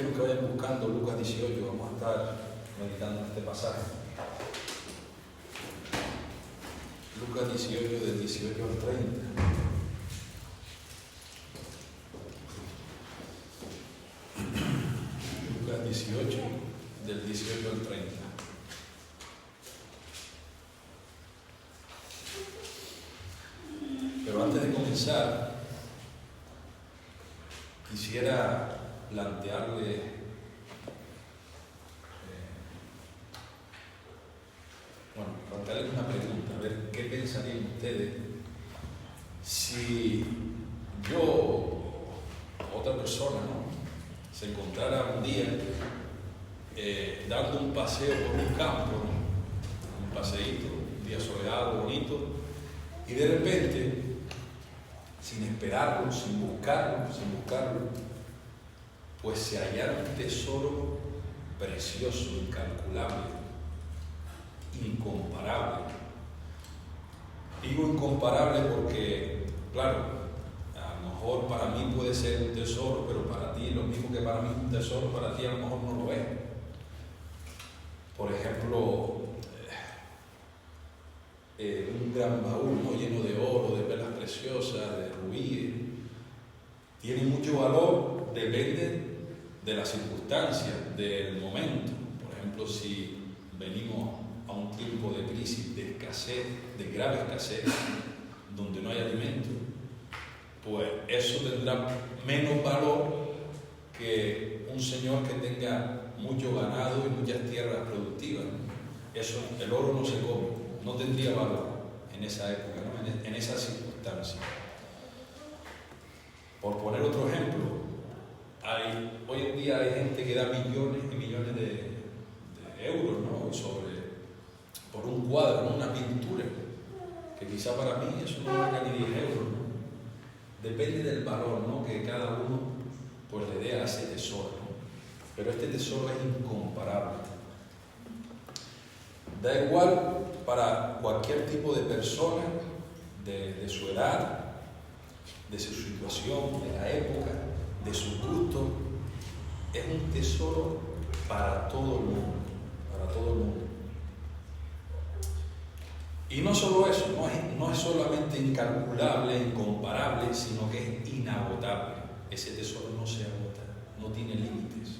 Quiero que vayan buscando Lucas 18, vamos a estar meditando en este pasaje. Lucas 18, del 18 al 30. Lucas 18, del 18 al 30. Pero antes de comenzar, quisiera plantearles una pregunta, a ver qué pensarían ustedes si yo o otra persona, ¿no?, se encontrara un día dando un paseo por un campo, ¿no?, un paseíto, un día soleado, bonito, y de repente, sin esperarlo, sin buscarlo, pues se hallara un tesoro precioso, incalculable, incomparable. Digo incomparable porque, claro, a lo mejor para mí puede ser un tesoro, pero para ti, lo mismo que para mí es un tesoro, para ti a lo mejor no lo es. Por ejemplo, un gran baúl, ¿no?, lleno de oro, de perlas preciosas, de rubíes, tiene mucho valor, depende de las circunstancias, del momento. Por ejemplo, si venimos a un tiempo de crisis, de escasez, de grave escasez, donde no hay alimento, pues eso tendrá menos valor que un señor que tenga mucho ganado y muchas tierras productivas. Eso, el oro no se come, no tendría valor en esa época, ¿no?, en esas circunstancias. Por poner otro ejemplo, hoy en día hay gente que da millones y millones de euros, ¿no?, por un cuadro, ¿no?, una pintura, que quizá para mí eso no valga ni 10 euros, ¿no? Depende del valor, ¿no?, que cada uno pues le dé a ese tesoro, ¿no? Pero este tesoro es incomparable. Da igual para cualquier tipo de persona, de su edad, de su situación, de la época, de su gusto. Es un tesoro para todo el mundo, para todo el mundo. Y no solo eso, no es solamente incalculable, incomparable, sino que es inagotable. Ese tesoro no se agota, no tiene límites,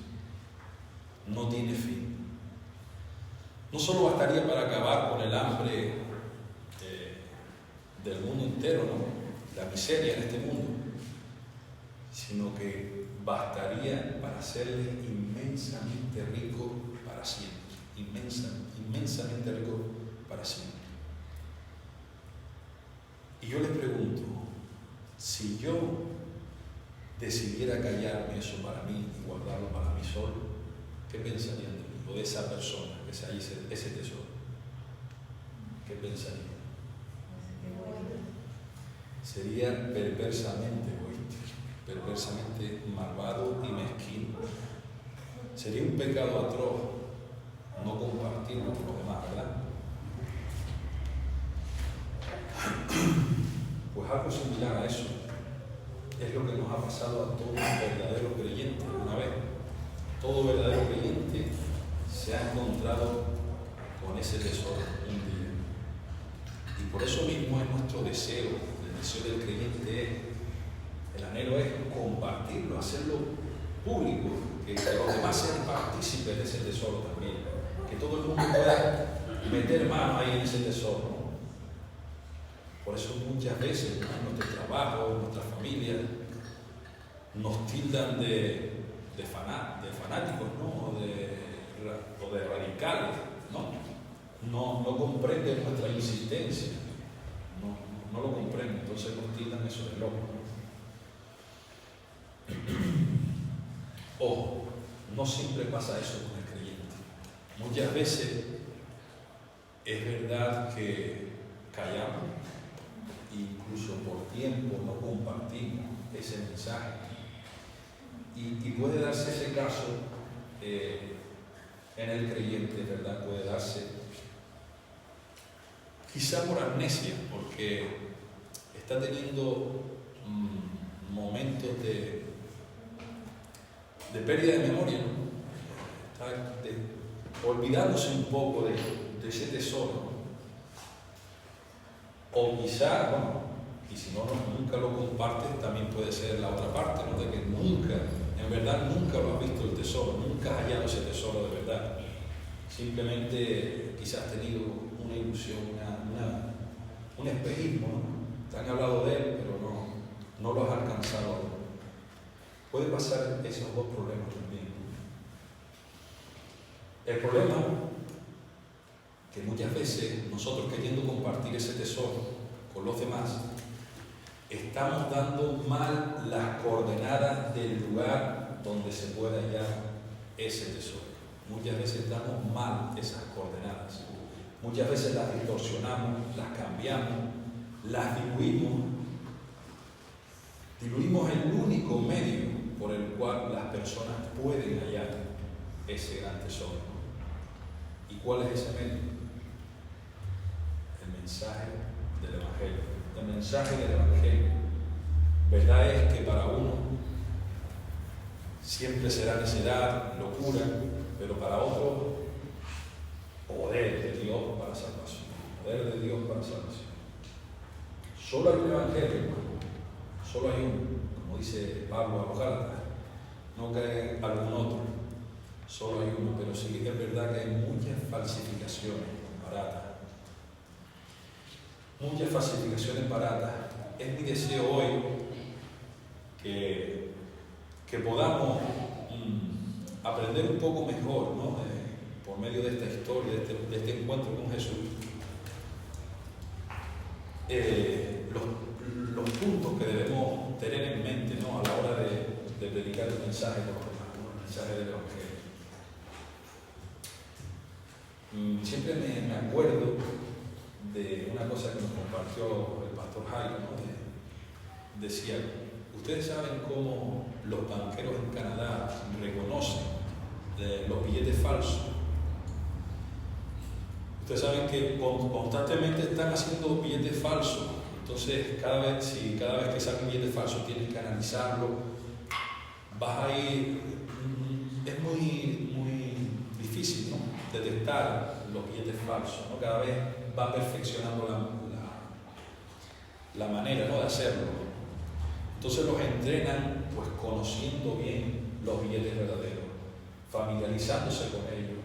no tiene fin. No solo bastaría para acabar con el hambre del mundo entero, ¿no?, la miseria en este mundo, sino que bastaría para hacerle inmensamente rico para siempre, inmensamente rico para siempre. Y yo les pregunto, si yo decidiera callarme eso para mí y guardarlo para mí solo, ¿qué pensarían de mí o de esa persona que se halla ese tesoro? ¿Qué pensarían? Sería perversamente egoísta, perversamente malvado y mezquino. Sería un pecado atroz no compartirlo con los demás, ¿verdad? Pues algo similar a eso es lo que nos ha pasado a todo verdadero creyente una vez. Todo verdadero creyente se ha encontrado con ese tesoro un día. Y por eso mismo es nuestro deseo, el deseo del creyente, el anhelo es compartirlo, hacerlo público, que los demás sean partícipes de ese tesoro también, que todo el mundo pueda meter mano ahí en ese tesoro, ¿no? Por eso muchas veces, ¿no?, en nuestro trabajo, en nuestra familia, nos tildan de fanáticos, ¿no?, o de radicales, no comprenden nuestra insistencia, no lo comprenden, entonces nos tildan eso de loco, ¿no? Ojo, no siempre pasa eso con el creyente. Muchas veces es verdad que callamos, incluso por tiempo no compartimos ese mensaje, y puede darse ese caso en el creyente, ¿verdad? Puede darse quizá por amnesia, porque está teniendo momentos de de pérdida de memoria, ¿no? Olvidándose un poco de ese tesoro, ¿no? O quizá, bueno, y si no, nunca lo compartes, también puede ser la otra parte, ¿no? De que nunca, en verdad nunca lo has visto el tesoro, nunca has hallado ese tesoro de verdad. Simplemente quizás has tenido una ilusión, un espejismo, ¿no? Te han hablado de él, pero no lo has alcanzado. Puede pasar esos dos problemas también. El problema que muchas veces nosotros, queriendo compartir ese tesoro con los demás, estamos dando mal las coordenadas del lugar donde se puede hallar ese tesoro. Muchas veces damos mal esas coordenadas. Muchas veces las distorsionamos, las cambiamos, las diluimos. Diluimos el único medio por el cual las personas pueden hallar ese gran tesoro. ¿Y cuál es ese medio? El mensaje del Evangelio. El mensaje del Evangelio. Verdad es que para uno siempre será necedad, locura, pero para otro, poder de Dios para salvación. Poder de Dios para salvación. Solo hay un Evangelio, hermano. Solo hay uno. Como dice Pablo a los Gálatas, no cree algún otro. Solo hay uno, pero sí es verdad que hay muchas falsificaciones baratas. Muchas falsificaciones baratas. Es mi deseo hoy que podamos aprender un poco mejor, ¿no? Por medio de esta historia, de este encuentro con Jesús, los puntos que debemos tener en mente, ¿no? A la hora de predicar el mensaje de los demás, ¿no? El mensaje del Evangelio. Siempre me acuerdo de una cosa que nos compartió el pastor Jairo, ¿no? Decía, ustedes saben cómo los banqueros en Canadá reconocen los billetes falsos. Ustedes saben que constantemente están haciendo billetes falsos. Entonces, cada vez que sale un billete falso, tienes que analizarlo. Vas a ir. Es muy difícil, ¿no? Detectar los billetes falsos, ¿no? Cada vez va perfeccionando la manera, ¿no? De hacerlo. Entonces los entrenan pues conociendo bien los billetes verdaderos, familiarizándose con ellos,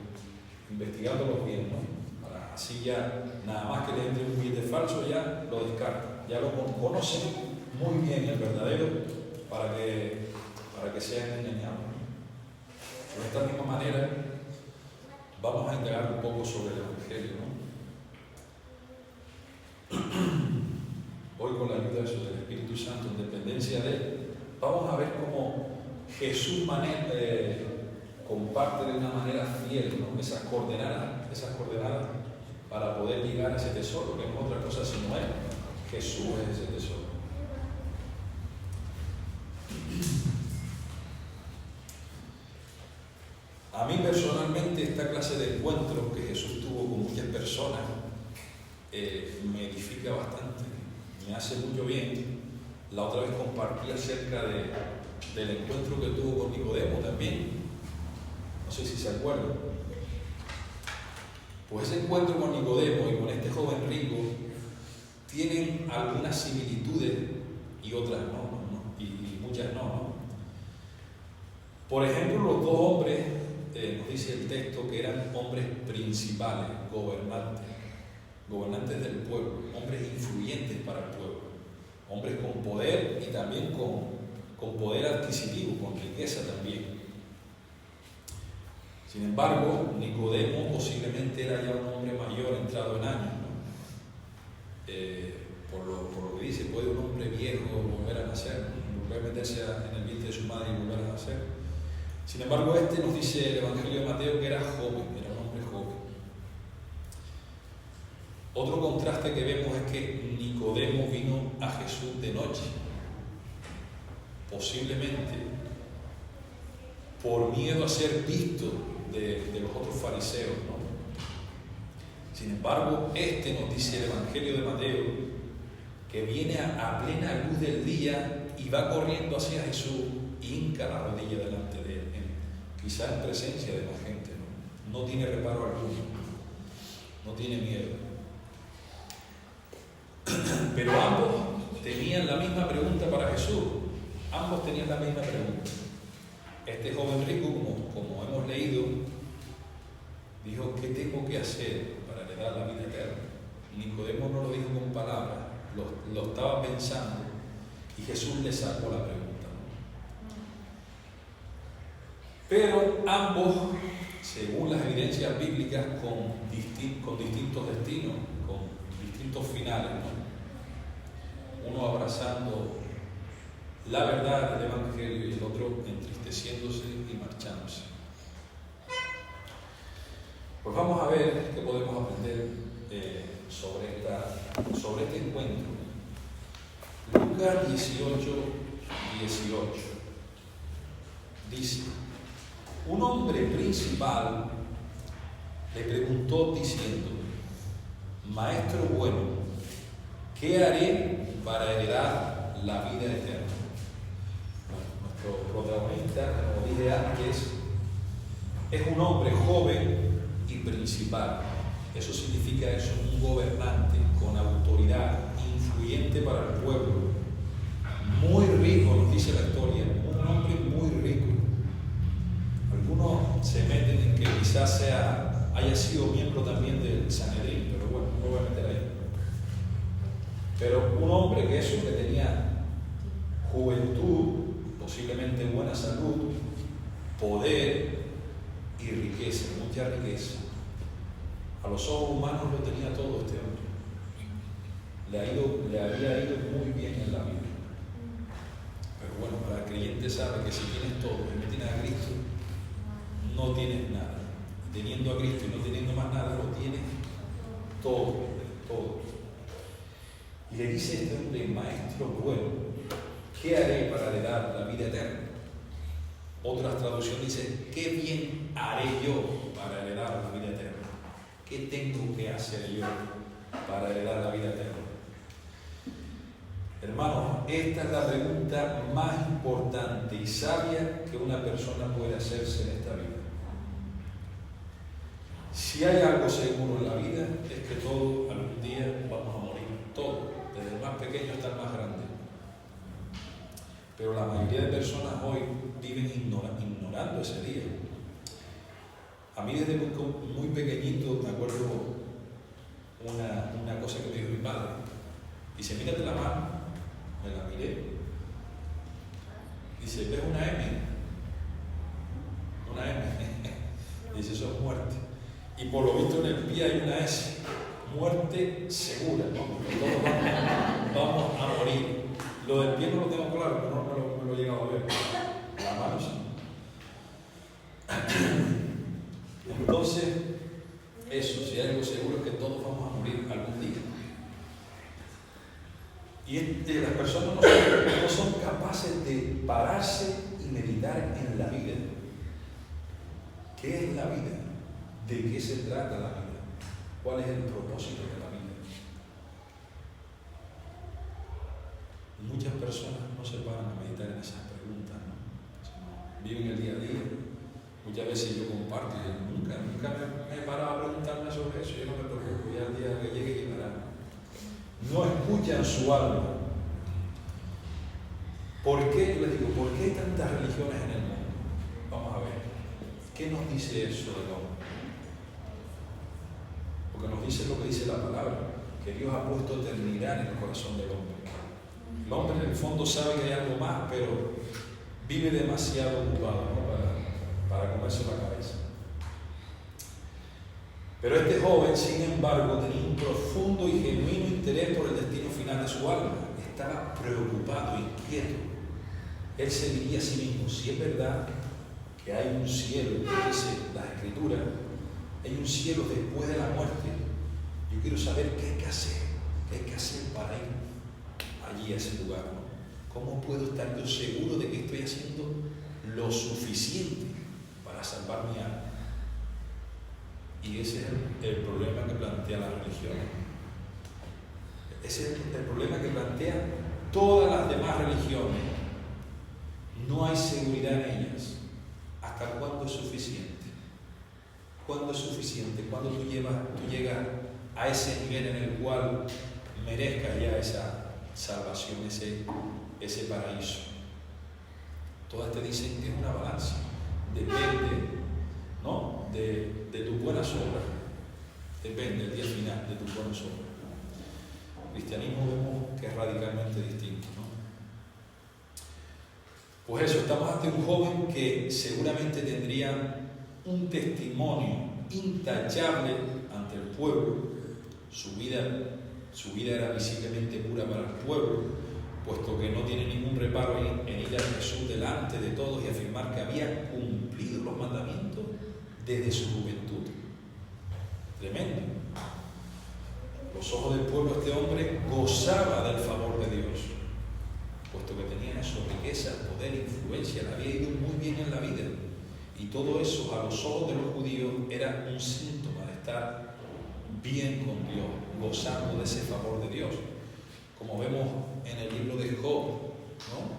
investigándolos bien, ¿no? Para así ya nada más que le entre un billete falso ya lo descartan, ya lo conocen muy bien el verdadero para que sean engañados. De esta misma manera vamos a indagar un poco sobre el Evangelio, ¿no? Hoy, con la ayuda del Espíritu Santo, en dependencia de Él, vamos a ver cómo Jesús comparte de una manera fiel, ¿no? esas coordenadas para poder llegar a ese tesoro, que no es otra cosa sino Él. Jesús es ese tesoro. A mí personalmente esta clase de encuentros que Jesús tuvo con muchas personas me edifica bastante. Me hace mucho bien. La otra vez compartí acerca del encuentro que tuvo con Nicodemo también. No sé si se acuerdan. Pues ese encuentro con Nicodemo y con este joven rico tienen algunas similitudes y otras no, y muchas no. Por ejemplo, los dos hombres, nos dice el texto, que eran hombres principales, gobernantes del pueblo, hombres influyentes para el pueblo, hombres con poder y también con poder adquisitivo, con riqueza también. Sin embargo, Nicodemo posiblemente era ya un hombre mayor, entrado en años, ¿no? Por lo que dice, puede un hombre viejo volver a nacer, volver a meterse en el vientre de su madre y volver a nacer. Sin embargo, nos dice el Evangelio de Mateo que era joven, era un hombre joven. Otro contraste que vemos es que Nicodemo vino a Jesús de noche, posiblemente por miedo a ser visto de los otros fariseos, ¿no? Sin embargo, nos dice el Evangelio de Mateo, que viene a plena luz del día y va corriendo hacia Jesús hinca la rodilla delante de él, quizás en presencia de la gente, ¿no? No tiene reparo alguno, no tiene miedo. Pero ambos tenían la misma pregunta para Jesús. Ambos tenían la misma pregunta. Este joven rico, como hemos leído, dijo: ¿qué tengo que hacer para heredar la vida eterna? Nicodemo no lo dijo con palabras, lo estaba pensando, y Jesús le sacó la pregunta, ¿no? Pero ambos, según las evidencias bíblicas, con distintos destinos, con distintos finales, ¿no? Uno abrazando la verdad del Evangelio y el otro entristeciéndose y marchándose. Pues vamos a ver qué podemos aprender sobre este encuentro. Lucas 18 dice: un hombre principal le preguntó diciendo: Maestro bueno, ¿qué haré para heredar la vida eterna? Bueno, nuestro protagonista, como dije antes, es un hombre joven y principal. Eso significa eso, un gobernante con autoridad, influyente para el pueblo, muy rico, nos dice la historia, un hombre muy rico. Algunos se meten en que quizás haya sido miembro también del Sanedrín, pero bueno, no voy a meter ahí. Pero un hombre que tenía juventud, posiblemente buena salud, poder y riqueza, mucha riqueza. A los ojos humanos lo tenía todo este hombre. Le había ido muy bien en la vida. Pero bueno, para el creyente sabe que si tienes todo y no tienes a Cristo, no tienes nada. Teniendo a Cristo y no teniendo más nada, lo tienes todo, todo. Y le dice este hombre: Maestro bueno, ¿qué haré para heredar la vida eterna? Otra traducción dice: ¿qué bien haré yo para heredar la vida eterna? ¿Qué tengo que hacer yo para heredar la vida eterna? Hermanos, esta es la pregunta más importante y sabia que una persona puede hacerse en esta vida. Si hay algo seguro en la vida, es que todos algún día vamos a morir. Todos, desde el más pequeño hasta el más grande. Pero la mayoría de personas hoy viven ignorando ese día. A mí desde muy pequeñito me acuerdo una cosa que me dijo mi padre. Dice: mírate la mano. Me la miré. Dice: ¿ves una M? Una M. Dice: eso es muerte. Y por lo visto en el pie hay una S. Muerte segura. Todos vamos a morir. Lo del pie no lo tengo claro, pero no me lo he llegado a ver. La mano sí. Entonces, eso, si hay algo seguro es que todos vamos a morir algún día. Y las personas no son capaces de pararse y meditar en la vida. ¿Qué es la vida? ¿De qué se trata la vida? ¿Cuál es el propósito de la vida? Muchas personas no se paran a meditar en esas preguntas, ¿no? Viven el día a día. Muchas veces yo comparto y nunca me he parado a preguntarme sobre eso. Yo no me preocupo, ya el día que llegue llegará. No escuchan su alma. ¿Por qué? Yo les digo, ¿por qué hay tantas religiones en el mundo? Vamos a ver. ¿Qué nos dice eso del hombre? Porque nos dice lo que dice la palabra, que Dios ha puesto eternidad en el corazón del hombre. El hombre en el fondo sabe que hay algo más, pero vive demasiado ocupado, ¿no? para comerse la cabeza. Pero este joven, sin embargo, tenía un profundo y genuino interés por el destino final de su alma. Estaba preocupado, inquieto. Él se diría a sí mismo: si es verdad que hay un cielo, que dice la Escritura, hay un cielo después de la muerte, yo quiero saber qué hay que hacer para ir allí a ese lugar, ¿no? ¿Cómo puedo estar yo seguro de que estoy haciendo lo suficiente para salvar mi alma? Y ese es el problema que plantea la religión. Ese es el problema que plantean todas las demás religiones. no hay seguridad en ellas. ¿Hasta cuándo es suficiente? ¿Cuándo es suficiente? ¿Cuándo tú llegas a ese nivel en el cual merezcas ya esa salvación, ese paraíso? Todas te dicen que es una balanza. Depende, ¿no?, de tus buenas obras. Depende el día final de tus buenas obras. El cristianismo vemos que es radicalmente distinto, ¿no? Pues eso, estamos ante un joven que seguramente tendría un testimonio intachable ante el pueblo. Su vida era visiblemente pura para el pueblo, puesto que no tiene ningún reparo en ir a Jesús delante de todos y afirmar que había cumplido los mandamientos desde su juventud. Tremendo. Los ojos del pueblo, este hombre gozaba del favor de Dios, puesto que tenía eso, riqueza, poder, influencia, le había ido muy bien en la vida. Y todo eso a los ojos de los judíos era un síntoma de estar bien con Dios, gozando de ese favor de Dios. Como vemos en el libro de Job, ¿no?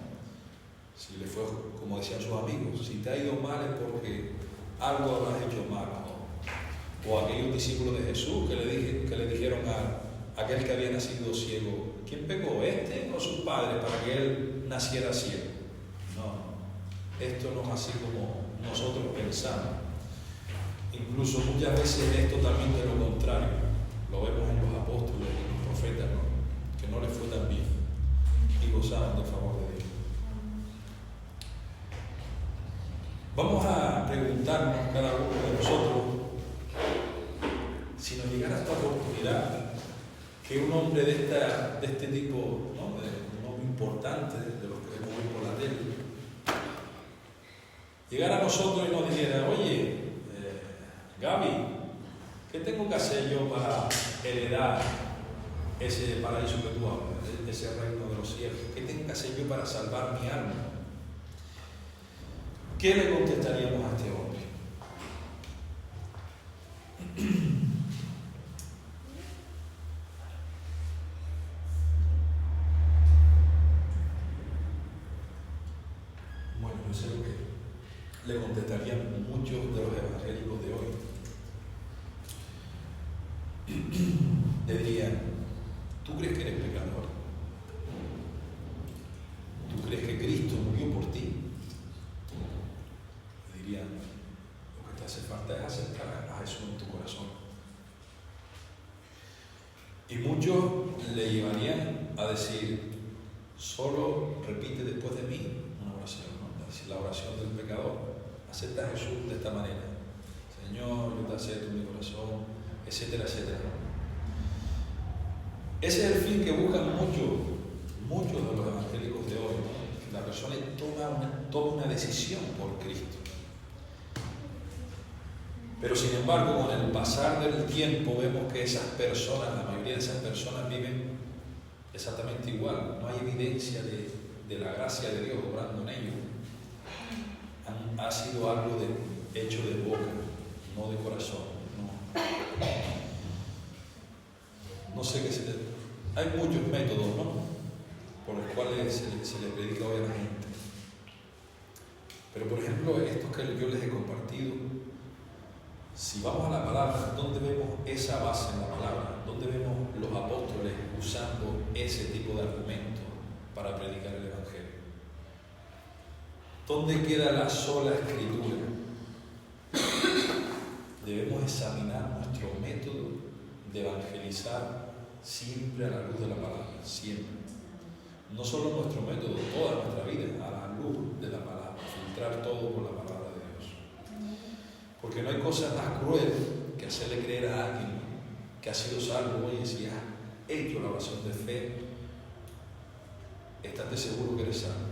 Si le fue, como decían sus amigos, si te ha ido mal es porque algo habrás hecho mal, ¿no? O aquellos discípulos de Jesús que le dijeron a aquel que había nacido ciego, ¿quién pecó, este o sus padres, para que él naciera ciego? No, esto no es así como nosotros pensamos. Incluso muchas veces es totalmente lo contrario. Lo vemos en los apóstoles y los profetas, ¿no?, que no les fue tan bien y gozaban del favor de Dios. Vamos a preguntarnos cada uno de nosotros, si nos llegara esta oportunidad, que un hombre de este tipo, ¿no?, un hombre importante, de los que vemos hoy por la tele, llegara a nosotros y nos dijera, oye, Gaby, ¿qué tengo que hacer yo para heredar ese paraíso que tú hablas, ese reino de los cielos? ¿Qué tengo que hacer yo para salvar mi alma? ¿Qué le contestaríamos a este hombre? Bueno, yo sé lo que le contestarían muchos de los evangélicos de hoy. Le dirían, ¿tú crees que eres pecador? ¿Tú crees que Cristo murió por ti? Le dirían, lo que te hace falta es aceptar a Jesús en tu corazón. Y muchos le llevarían a decir, solo repite después de mí una oración, ¿no? La oración del pecador. Acepta a Jesús de esta manera. Señor, yo te acepto en mi corazón, etcétera, etcétera. Ese es el fin que buscan muchos de los evangélicos de hoy, ¿no? Que la persona toma una decisión por Cristo. Pero sin embargo, con el pasar del tiempo vemos que esas personas, la mayoría de esas personas viven exactamente igual. No hay evidencia de la gracia de Dios obrando en ellos. Ha sido algo hecho de boca, no de corazón. No sé qué hay muchos métodos, ¿no?, por los cuales se le predica hoy a la gente. Pero por ejemplo, estos que yo les he compartido, si vamos a la palabra, ¿dónde vemos esa base en la palabra? ¿Dónde vemos los apóstoles usando ese tipo de argumentos para predicar el Evangelio? ¿Dónde queda la sola escritura? Debemos examinar nuestro método de evangelizar siempre a la luz de la palabra, siempre. No solo nuestro método, toda nuestra vida, a la luz de la palabra, filtrar todo por la palabra de Dios. Porque no hay cosa más cruel que hacerle creer a alguien que ha sido salvo, oye, si has hecho la oración de fe, estate seguro que eres salvo.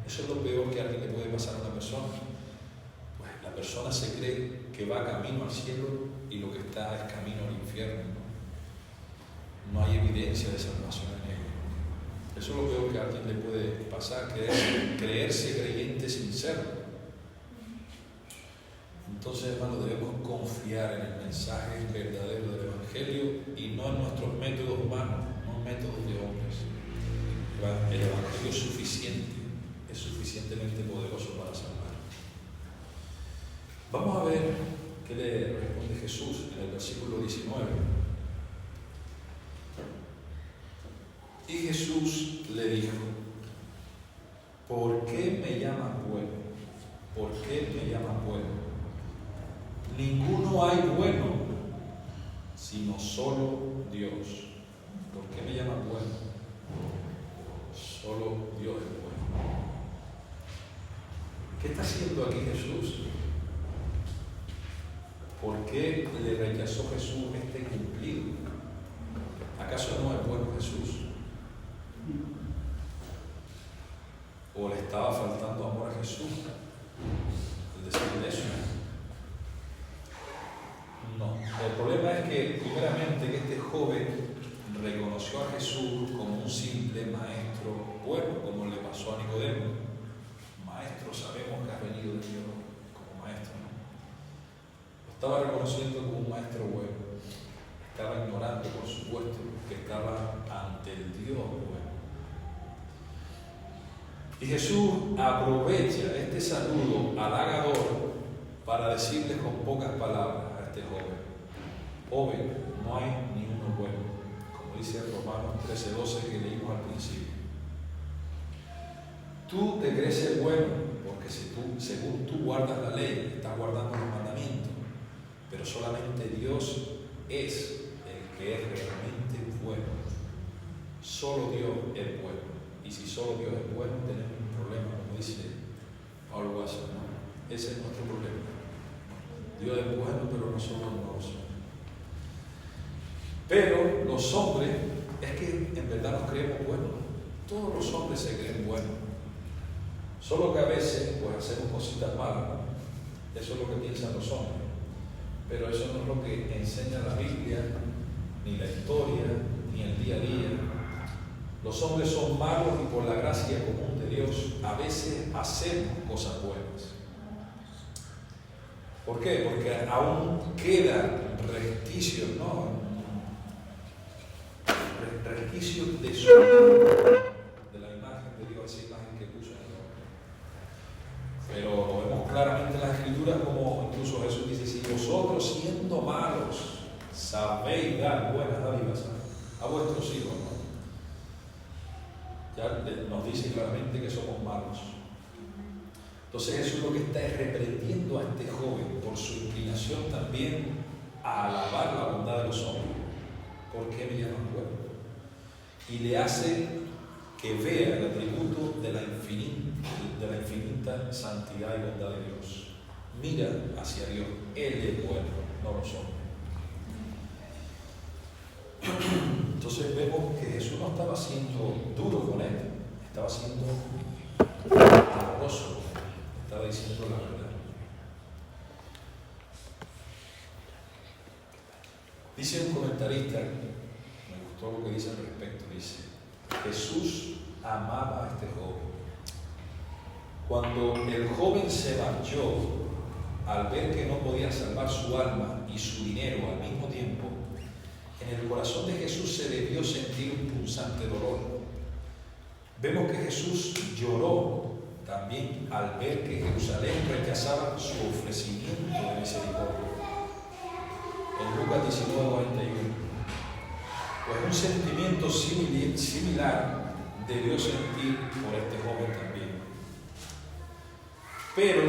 Eso es lo peor que a alguien le puede pasar a una persona. Pues la persona se cree que va camino al cielo y lo que está es camino al infierno. No hay evidencia de salvación en él. Eso es lo peor que a alguien le puede pasar, creerse creyente sin serlo. Entonces, hermanos, debemos confiar en el mensaje verdadero del Evangelio y no en nuestros métodos humanos, no en métodos de hombres. El Evangelio es suficiente, es suficientemente poderoso para salvar. Vamos a ver qué le responde Jesús en el versículo 19. Y Jesús le dijo: ¿por qué me llamas bueno? ¿Por qué me llamas bueno? Ninguno hay bueno, sino solo Dios. ¿Por qué me llamas bueno? Solo Dios es bueno. ¿Qué está haciendo aquí Jesús? ¿Por qué le rechazó Jesús este cumplido? ¿Acaso no es bueno Jesús? ¿O le estaba faltando amor a Jesús al decirle eso? No. El problema es que, primeramente, que este joven reconoció a Jesús como un simple maestro bueno, como le pasó a Nicodemo. Maestro, sabemos que has venido de Dios como maestro, ¿no? Lo estaba reconociendo como un maestro bueno. Estaba ignorando, por supuesto, que estaba ante el Dios bueno. Y Jesús aprovecha este saludo halagador para decirle con pocas palabras a este joven: joven, no hay ni uno bueno, como dice Romanos 13:12 que leímos al principio. Tú te crees ser bueno porque según tú guardas la ley, estás guardando los mandamientos, pero solamente Dios es el que es realmente bueno. Solo Dios es bueno. Y si solo Dios es bueno, tenemos un problema, como dice Paul Wasser, ¿no? Ese es nuestro problema. Dios es bueno, pero nosotros no lo somos. Pero los hombres, es que en verdad nos creemos buenos. Todos los hombres se creen buenos. Solo que a veces pues hacemos cositas malas, ¿no? Eso es lo que piensan los hombres. Pero eso no es lo que enseña la Biblia, ni la historia, ni el día a día. Los hombres son malos y por la gracia común de Dios a veces hacemos cosas buenas. ¿Por qué? Porque aún quedan resquicios, ¿no? Resquicios de la imagen de Dios, esa imagen que puso en el hombre. Pero lo vemos claramente en las Escrituras, como incluso Jesús dice: si vosotros siendo malos sabéis dar buenas dádivas a vuestros hijos, ¿no? Ya nos dice claramente que somos malos. Entonces Jesús lo que está es reprendiendo a este joven por su inclinación también a alabar la bondad de los hombres. ¿Por qué me llaman bueno? Y le hace que vea el atributo de la infinita santidad y bondad de Dios. Mira hacia Dios. Él es bueno, no los hombres. Entonces vemos que Jesús no estaba siendo duro con él, estaba siendo amoroso, estaba diciendo la verdad. Dice un comentarista, me gustó lo que dice al respecto, dice: Jesús amaba a este joven. Cuando el joven se marchó, al ver que no podía salvar su alma y su dinero al mismo tiempo, en el corazón de Jesús se debió sentir un punzante dolor. Vemos que Jesús lloró también al ver que Jerusalén rechazaba su ofrecimiento de misericordia. En Lucas 19:41. Pues un sentimiento similar debió sentir por este joven también. Pero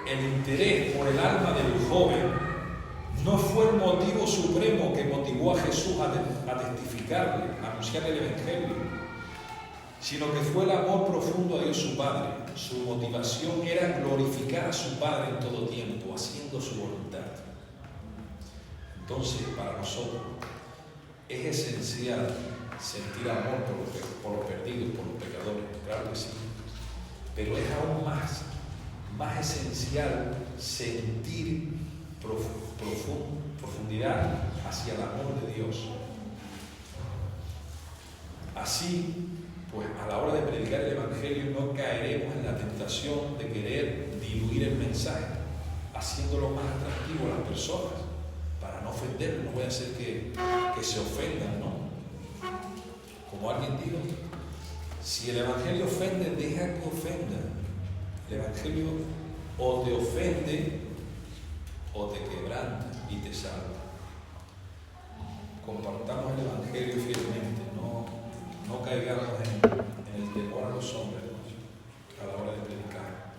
el interés por el alma del joven no fue el motivo supremo que motivó a Jesús a testificarle, a anunciarle el Evangelio, sino que fue el amor profundo a Dios su Padre. Su motivación era glorificar a su Padre en todo tiempo, haciendo su voluntad. Entonces, para nosotros es esencial sentir amor por los perdidos, por los pecadores, claro que sí, pero es aún más esencial sentir profundidad hacia el amor de Dios. Así, pues a la hora de predicar el Evangelio no caeremos en la tentación de querer diluir el mensaje, haciéndolo más atractivo a las personas, para no ofenderlos. No voy a hacer que se ofendan, ¿no? Como alguien dijo, Si el Evangelio ofende, deja que ofenda. El Evangelio o te ofende o te quebranta y te salva. Compartamos el Evangelio fielmente, no caigamos en el temor a los hombres a la hora de predicar.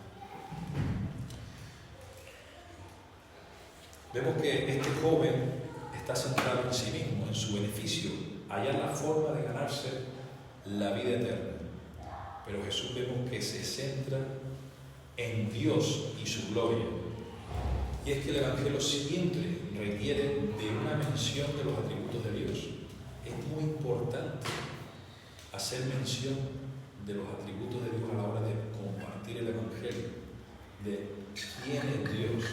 Vemos que este joven está centrado en sí mismo, en su beneficio, hallar la forma de ganarse la vida eterna. Pero Jesús vemos que se centra en Dios y su gloria. Y es que el Evangelio siempre requiere de una mención de los atributos de Dios. Es muy importante hacer mención de los atributos de Dios a la hora de compartir el Evangelio, de quién es Dios.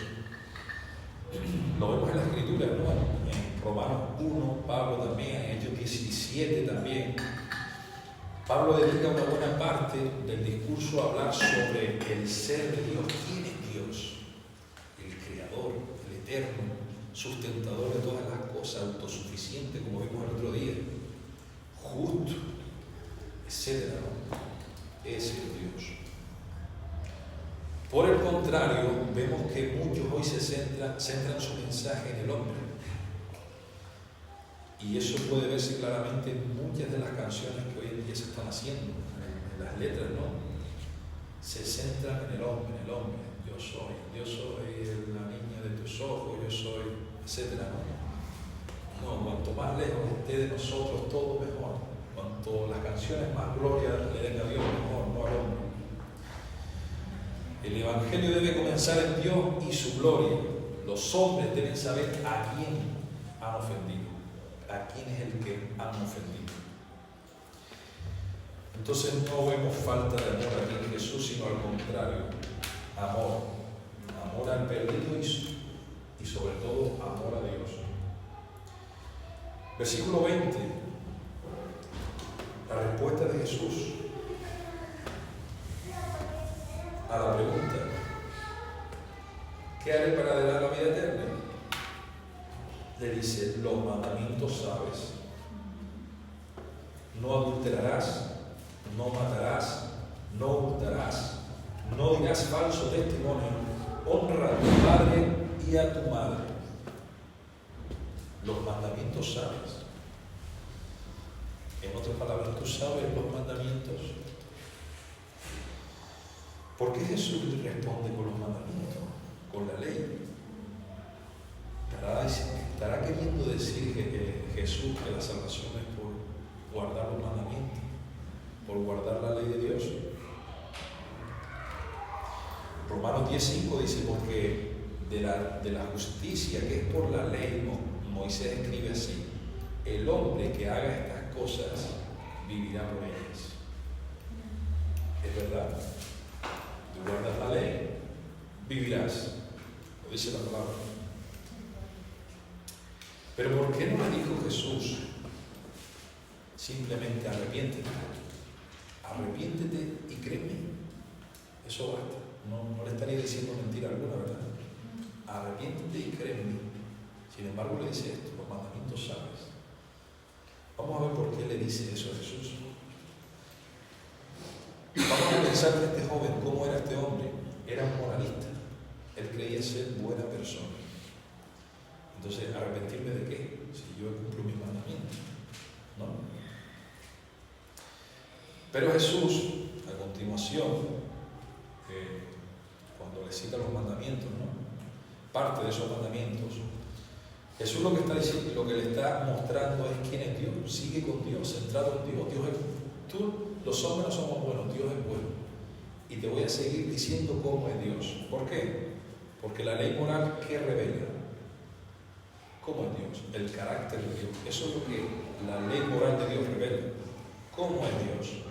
Lo vemos en la Escritura, ¿no? En Romanos 1, Pablo también, en Hechos 17 también. Pablo dedica una buena parte del discurso a hablar sobre el ser de Dios. ¿Quién es Dios? El Creador, el Eterno, sustentador de todas las cosas, autosuficiente, como vimos el otro día, justo, etc. Ese es Dios. Por el contrario, vemos que muchos hoy centran su mensaje en el hombre. Y eso puede verse claramente en muchas de las canciones que hoy en día se están haciendo, en las letras, ¿no? Se centran en el hombre, yo soy la niña de tus ojos, yo soy, etc. No, cuanto más lejos esté de nosotros, todo mejor. Cuanto las canciones más gloria le den a Dios, mejor, no al hombre. El Evangelio debe comenzar en Dios y su gloria. Los hombres deben saber a quién han ofendido, a quién es el que han ofendido. Entonces no vemos falta de amor aquí en Jesús, sino al contrario, amor al perdido y sobre todo amor a Dios. Versículo 20, la respuesta de Jesús a la pregunta: ¿qué haré para heredar la vida eterna? Le dice: los mandamientos sabes. No adulterarás, no matarás, no hurtarás, no dirás falso testimonio, honra a tu padre y a tu madre. Los mandamientos sabes. En otras palabras, ¿tú sabes los mandamientos? ¿Por qué Jesús responde con los mandamientos, con la ley? ¿Estará queriendo decir que Jesús que la salvación es por guardar los mandamientos, por guardar la ley de Dios? Romanos 10:5 dice: porque de la justicia que es por la ley, Moisés escribe así: el hombre que haga estas cosas vivirá por ellas. Es verdad. Tú guardas la ley, vivirás. Lo dice la palabra. Pero ¿por qué no le dijo Jesús simplemente arrepiéntete? Arrepiéntete y créeme. Eso basta. No le estaría diciendo mentira alguna, ¿verdad? Arrepiéntete y créeme. Sin embargo, le dice esto: los mandamientos sabes. Vamos a ver por qué le dice eso a Jesús. Vamos a pensar en este joven, cómo era este hombre. Era un moralista. Él creía ser buena persona. Entonces, ¿arrepentirme de qué? Si yo cumplo mis mandamientos, ¿no? Pero Jesús, a continuación, cuando le cita los mandamientos, ¿no? Parte de esos mandamientos, Jesús lo que está diciendo, lo que le está mostrando es quién es Dios. Sigue con Dios, centrado en Dios. Los hombres no somos buenos, Dios es bueno. Y te voy a seguir diciendo cómo es Dios. ¿Por qué? Porque la ley moral, ¿qué revela? ¿Cómo es Dios? El carácter de Dios. Eso es lo que la ley moral de Dios revela. ¿Cómo es Dios?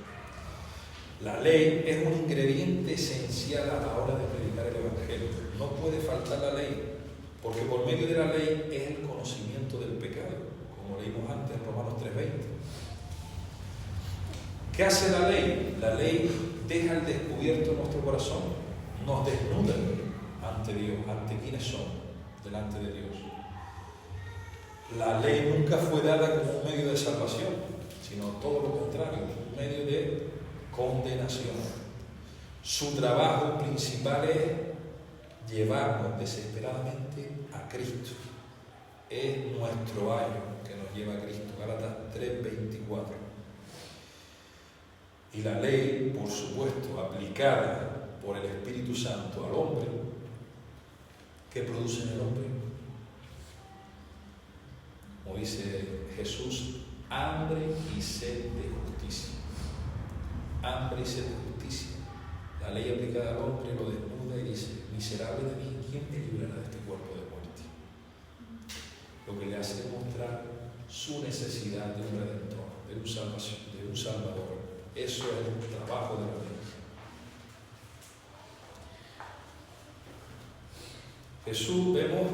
La ley es un ingrediente esencial a la hora de predicar el Evangelio. No puede faltar la ley, porque por medio de la ley es el conocimiento del pecado, como leímos antes en Romanos 3:20. ¿Qué hace la ley? La ley deja al descubierto nuestro corazón, nos desnuda ante Dios, ante quienes somos, delante de Dios. La ley nunca fue dada como un medio de salvación, sino todo lo contrario, un medio de condenación. Su trabajo principal es llevarnos desesperadamente a Cristo. Es nuestro ayo que nos lleva a Cristo. Gálatas 3:24. Y la ley, por supuesto, aplicada por el Espíritu Santo al hombre, ¿qué produce en el hombre? Como dice Jesús, hambre y sed de justicia. Hambre y sed de justicia. La ley aplicada al hombre lo desnuda y dice: miserable de mí, ¿quién me librará de este cuerpo de muerte? Lo que le hace mostrar su necesidad de un redentor, de un salvador. Eso es el trabajo de la ley. Jesús, vemos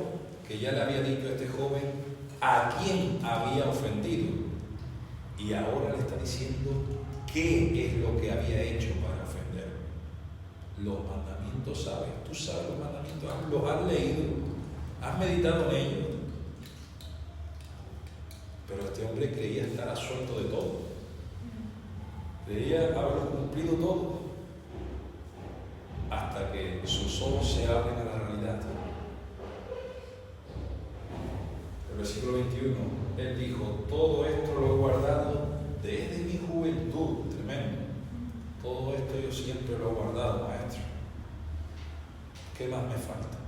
que ya le había dicho a este joven a quién había ofendido, y ahora le está diciendo qué es lo que había hecho para ofender. Los mandamientos, ¿sabes? Tú sabes los mandamientos, los has leído, has meditado en ellos. Pero este hombre creía estar absuelto de todo, creía haberlo cumplido todo, hasta que sus ojos se abren a la realidad. El versículo 21, él dijo: todo esto lo he guardado desde mi juventud. Tremendo. Todo esto yo siempre lo he guardado, maestro. ¿Qué más me falta?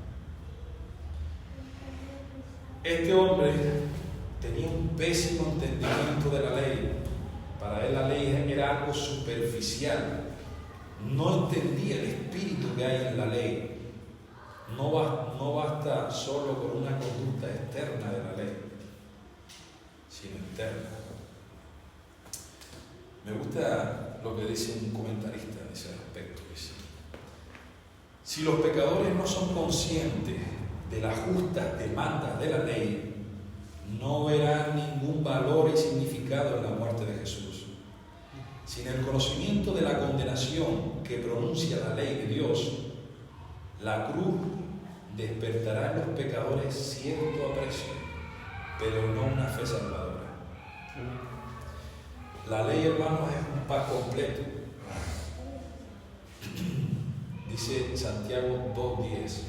Este hombre tenía un pésimo entendimiento de la ley. Para él la ley era algo superficial. No entendía el espíritu que hay en la ley. No basta solo con una conducta externa de la ley, sino interna. Me gusta lo que dice un comentarista en ese aspecto. Dice: si los pecadores no son conscientes de las justas demandas de la ley, no verán ningún valor y significado en la muerte de Jesús. Sin el conocimiento de la condenación que pronuncia la ley de Dios, la cruz despertará en los pecadores cierto aprecio, pero no una fe salvadora. La ley, hermanos, es un paz completo. Dice Santiago 2:10: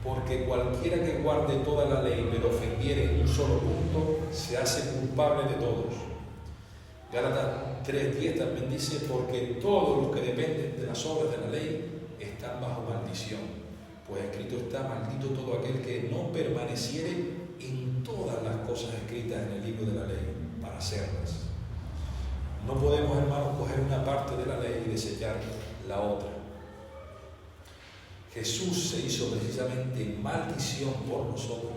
porque cualquiera que guarde toda la ley pero ofendiere en un solo punto, se hace culpable de todos. Gálatas 3:10 también dice: porque todos los que dependen de las obras de la ley están bajo maldición. Pues escrito está: maldito todo aquel que no permaneciere en todas las cosas escritas en el libro de la ley para hacerlas. No podemos, hermanos, coger una parte de la ley y desechar la otra. Jesús se hizo precisamente maldición por nosotros.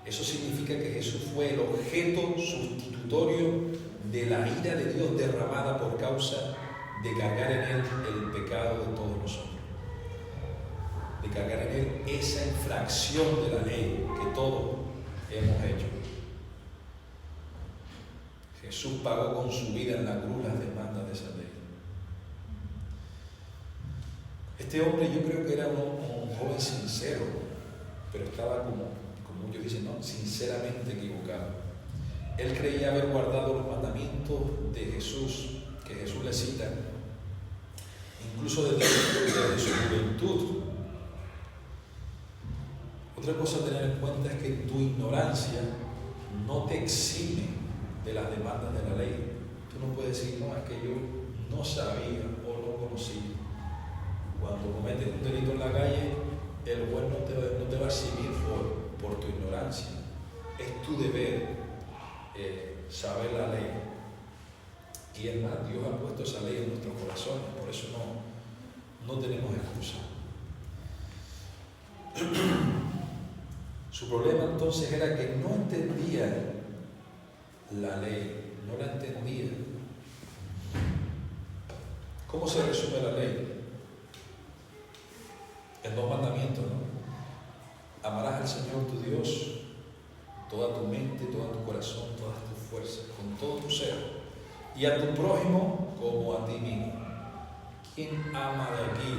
Eso significa que Jesús fue el objeto sustitutorio de la ira de Dios derramada por causa de cargar en él el pecado de todos nosotros. De cargar en él esa infracción de la ley que todos hemos hecho. Jesús pagó con su vida en la cruz las demandas de esa ley. Este hombre, yo creo que era un joven sincero, pero estaba, como muchos dicen, ¿no?, sinceramente equivocado. Él creía haber guardado los mandamientos de Jesús, que Jesús le cita, incluso desde su juventud. Otra cosa a tener en cuenta es que tu ignorancia no te exime de las demandas de la ley. Tú no puedes decir: no, es que yo no sabía o no conocía. Cuando cometes un delito en la calle, el juez no te va a eximir por tu ignorancia. Es tu deber saber la ley. Y es más, Dios ha puesto esa ley en nuestros corazones, por eso no tenemos excusa. Su problema entonces era que no entendía la ley, no la entendía. ¿Cómo se resume la ley? En 2 mandamientos, ¿no? Amarás al Señor tu Dios, toda tu mente, todo tu corazón, todas tus fuerzas, con todo tu ser, y a tu prójimo como a ti mismo. ¿Quién ama de aquí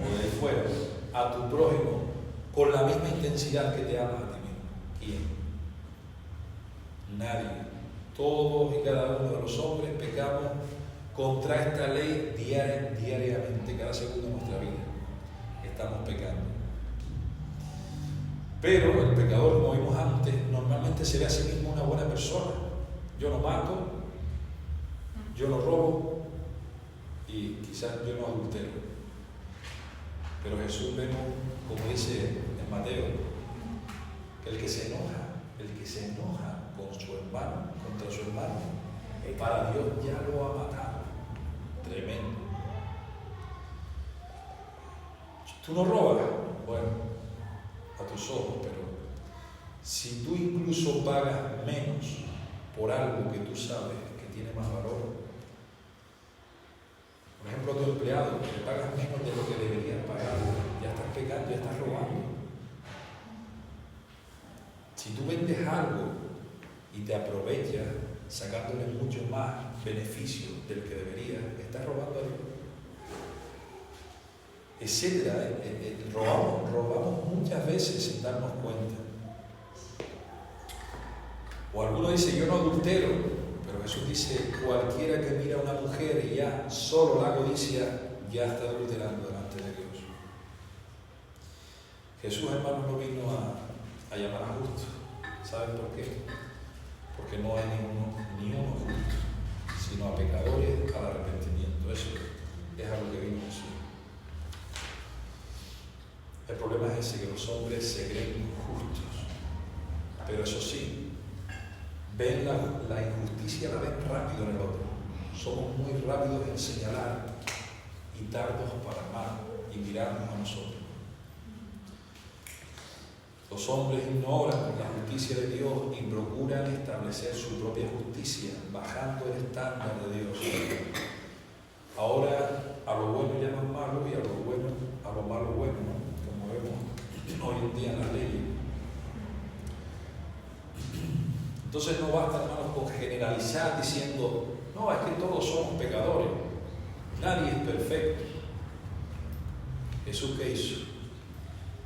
o de ahí fuera a tu prójimo con la misma intensidad que te amas a ti mismo? ¿Quién? Nadie. Todos y cada uno de los hombres pecamos contra esta ley diariamente, cada segundo de nuestra vida. Estamos pecando. Pero el pecador, como vimos antes, normalmente se ve a sí mismo una buena persona. Yo no mato, yo no robo y quizás yo no adultero. Pero Jesús vemos, como dice en Mateo, que el que se enoja con su hermano, contra su hermano, para Dios ya lo ha matado. Tremendo. Tú no robas, bueno, a tus ojos, pero si tú incluso pagas menos por algo que tú sabes que tiene más valor, por ejemplo a tu empleado, que le pagas menos de lo que deberías pagar, ya estás pecando, ya estás robando. Si tú vendes algo y te aprovechas sacándole mucho más beneficio del que deberías, estás robando a Dios. Etcétera. Robamos muchas veces sin darnos cuenta. O alguno dice, yo no adultero, pero Jesús dice, cualquiera que mira a una mujer y ya solo la codicia, ya está adulterando delante de Dios. Jesús, hermano, no vino a llamar a justos. ¿Saben por qué? Porque no hay ni uno justo, sino a pecadores al arrepentimiento. Eso es a lo que vino Jesús. El problema es ese, que los hombres se creen justos, pero eso sí, ven la injusticia, la ven rápido en el otro. Somos muy rápidos en señalar y tardos para amar y mirarnos a nosotros. Los hombres ignoran la justicia de Dios y procuran establecer su propia justicia, bajando el estándar de Dios. Ahora a lo bueno llaman malo y a lo malo bueno, ¿no? Como vemos hoy en día en las leyes. Entonces no basta, hermanos, con generalizar diciendo, no, es que todos somos pecadores, nadie es perfecto. ¿Jesús qué hizo?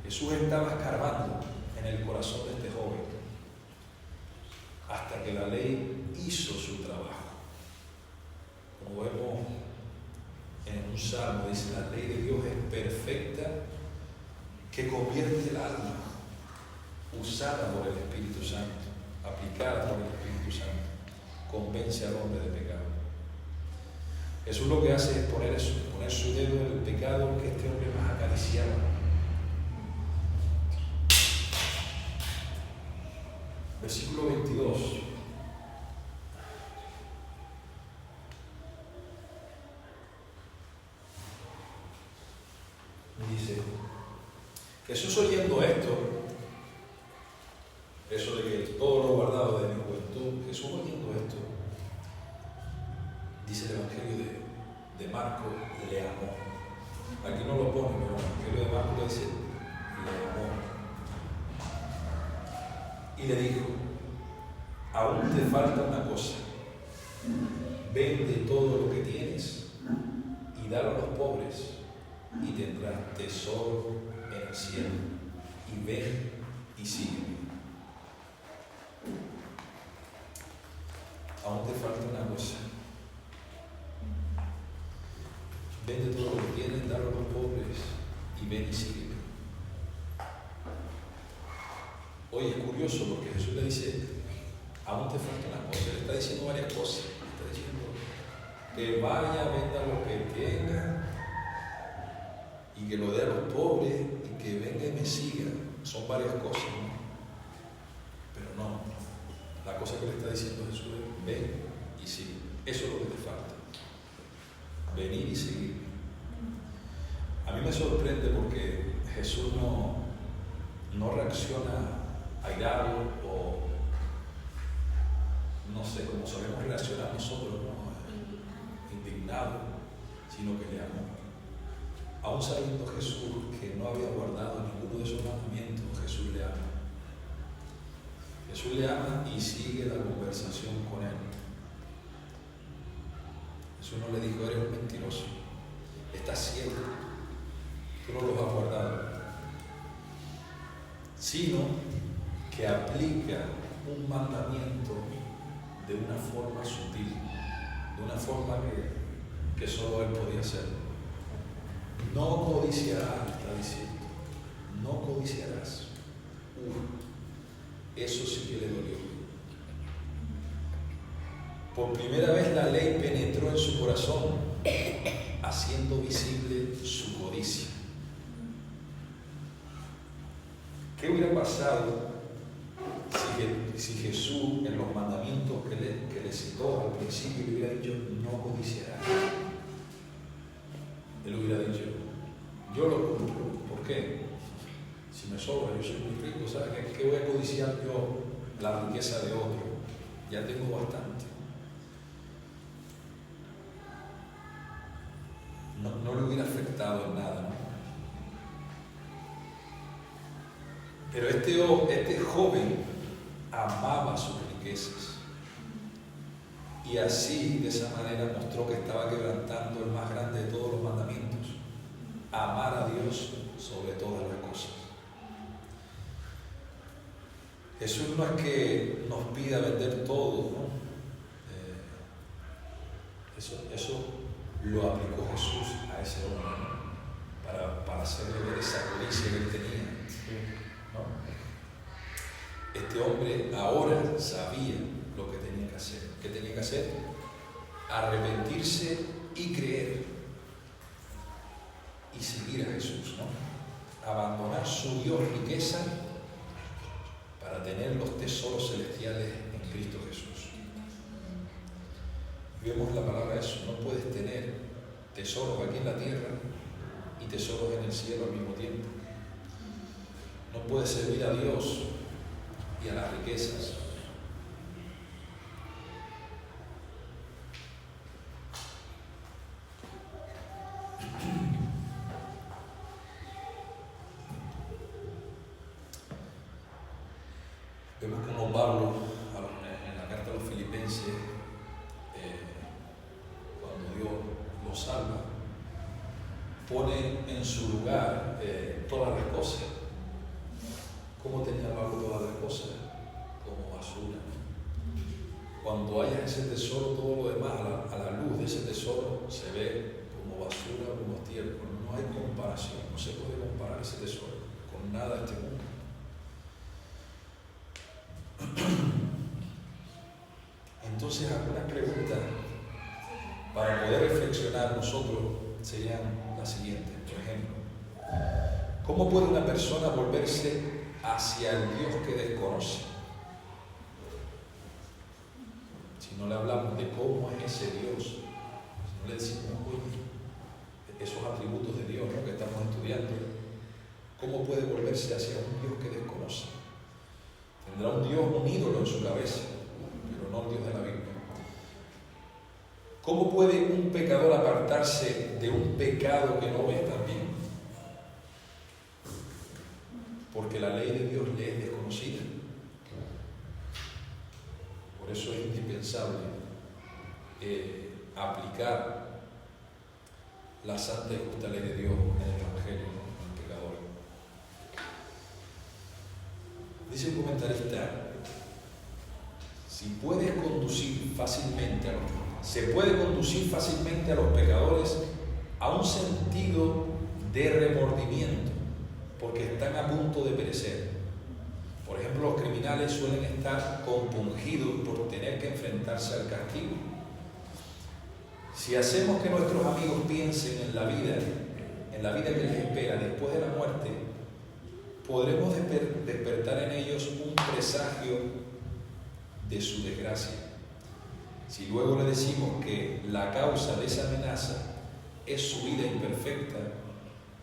Jesús estaba escarbando en el corazón de este joven hasta que la ley hizo su trabajo. Como vemos en un salmo, dice, la ley de Dios es perfecta, que convierte el alma, usada por el Espíritu Santo, aplicada por el Espíritu Santo, convence al hombre de pecado. Jesús lo que hace es poner su dedo en el pecado que este hombre más acariciaba. Versículo 22. Dice, Jesús oyendo esto, eso de que todo lo guardado de mi juventud, Jesús oyendo esto, dice el Evangelio de Marcos, le amó. Aquí no lo pone, pero el Evangelio de Marcos dice, le amó. Y le dijo, aún te falta una cosa, vende todo lo que tienes y dalo a los pobres y tendrás tesoro en el cielo, y ven y sígueme. Aún te falta una cosa, vende todo lo que tienes, dalo a los pobres y ven y sígueme. Oye, es curioso porque Jesús le dice, aún te falta una cosa. Le está diciendo varias cosas. Le está diciendo que vaya, venda lo que tenga y que lo dé a los pobres y que venga y me siga. Son varias cosas, ¿no? Pero no. La cosa que le está diciendo Jesús es, ven y sigue. Eso es lo que te falta. Venir y seguir. A mí me sorprende porque Jesús no reacciona airado o no sé cómo sabemos reaccionar nosotros, ¿no? Indignado, sino que le amó. Aún sabiendo Jesús que no había guardado ninguno de sus mandamientos, Jesús le ama. Jesús le ama y sigue la conversación con él. Jesús no le dijo, eres un mentiroso, estás ciego, tú no los has guardado, sino que aplica un mandamiento de una forma sutil, de una forma que solo Él podía hacer. No codiciarás, está diciendo. No codiciarás. Eso sí que le dolió. Por primera vez la ley penetró en su corazón, haciendo visible su codicia. ¿Qué hubiera pasado si Jesús, en los mandamientos que le citó al principio, le hubiera dicho, no codiciarás? Él hubiera dicho, yo lo cumplo. ¿Por qué? Si me sobra, yo soy muy rico, ¿sabes qué voy a codiciar yo? La riqueza de otro. Ya tengo bastante. No le hubiera afectado en nada, ¿no? Pero este joven amaba sus riquezas y así, de esa manera, mostró que estaba quebrantando el más grande de todos los mandamientos: amar a Dios sobre todas las cosas. Jesús no es que nos pida vender todo, ¿no? Eso lo aplicó Jesús a ese hombre, ¿no? Para hacerle ver esa codicia que él tenía, ¿no? Este hombre ahora sabía lo que tenía que hacer. ¿Qué tenía que hacer? Arrepentirse y creer y seguir a Jesús, ¿no? Abandonar su Dios riqueza para tener los tesoros celestiales en Cristo Jesús. Vemos la palabra eso, no puedes tener tesoros aquí en la tierra y tesoros en el cielo al mismo tiempo. No puedes servir a Dios y a las riquezas. Vemos como Pablo, en la carta a los Filipenses, cuando Dios lo salva, pone en su lugar todas las cosas. ¿Cómo tenía Pablo todas las cosas? Como basura. Cuando haya ese tesoro, todo lo demás, a la luz de ese tesoro, se ve como basura, como estiércol. No hay comparación, no se puede comparar ese tesoro con nada de este mundo. Entonces, algunas preguntas para poder reflexionar nosotros serían las siguientes. Por ejemplo, ¿cómo puede una persona volverse hacia el Dios que desconoce? Si no le hablamos de cómo es ese Dios, si no le decimos, oye, esos atributos de Dios, ¿no?, que estamos estudiando, ¿cómo puede volverse hacia un Dios que desconoce? Tendrá un Dios, un ídolo en su cabeza, pero no el Dios de la Biblia. ¿Cómo puede un pecador apartarse de un pecado que no ve también? Porque la ley de Dios le es desconocida. Por eso es indispensable aplicar la santa y justa ley de Dios en el Evangelio, en el pecador. Dice el comentarista, se puede conducir fácilmente a los pecadores a un sentido de remordimiento, porque están a punto de perecer. Por ejemplo, los criminales suelen estar compungidos por tener que enfrentarse al castigo. Si hacemos que nuestros amigos piensen en la vida que les espera después de la muerte, podremos despertar en ellos un presagio de su desgracia. Si luego le decimos que la causa de esa amenaza es su vida imperfecta,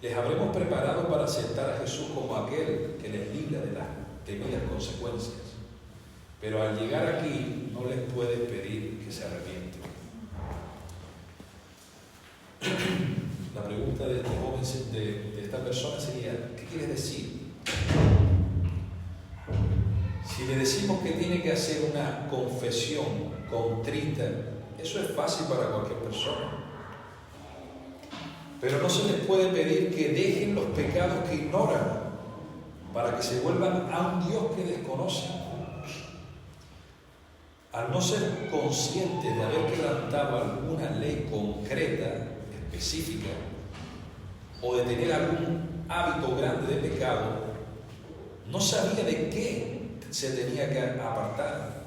les habremos preparado para aceptar a Jesús como aquel que les libra de las temidas consecuencias. Pero al llegar aquí no les puedes pedir que se arrepientan. La pregunta de este joven, de esta persona sería, ¿qué quieres decir? Si le decimos que tiene que hacer una confesión contrita, eso es fácil para cualquier persona. Pero no se les puede pedir que dejen los pecados que ignoran para que se vuelvan a un Dios que desconocen. Al no ser conscientes de haber quebrantado alguna ley concreta, específica o de tener algún hábito grande de pecado, no sabía de qué se tenía que apartar.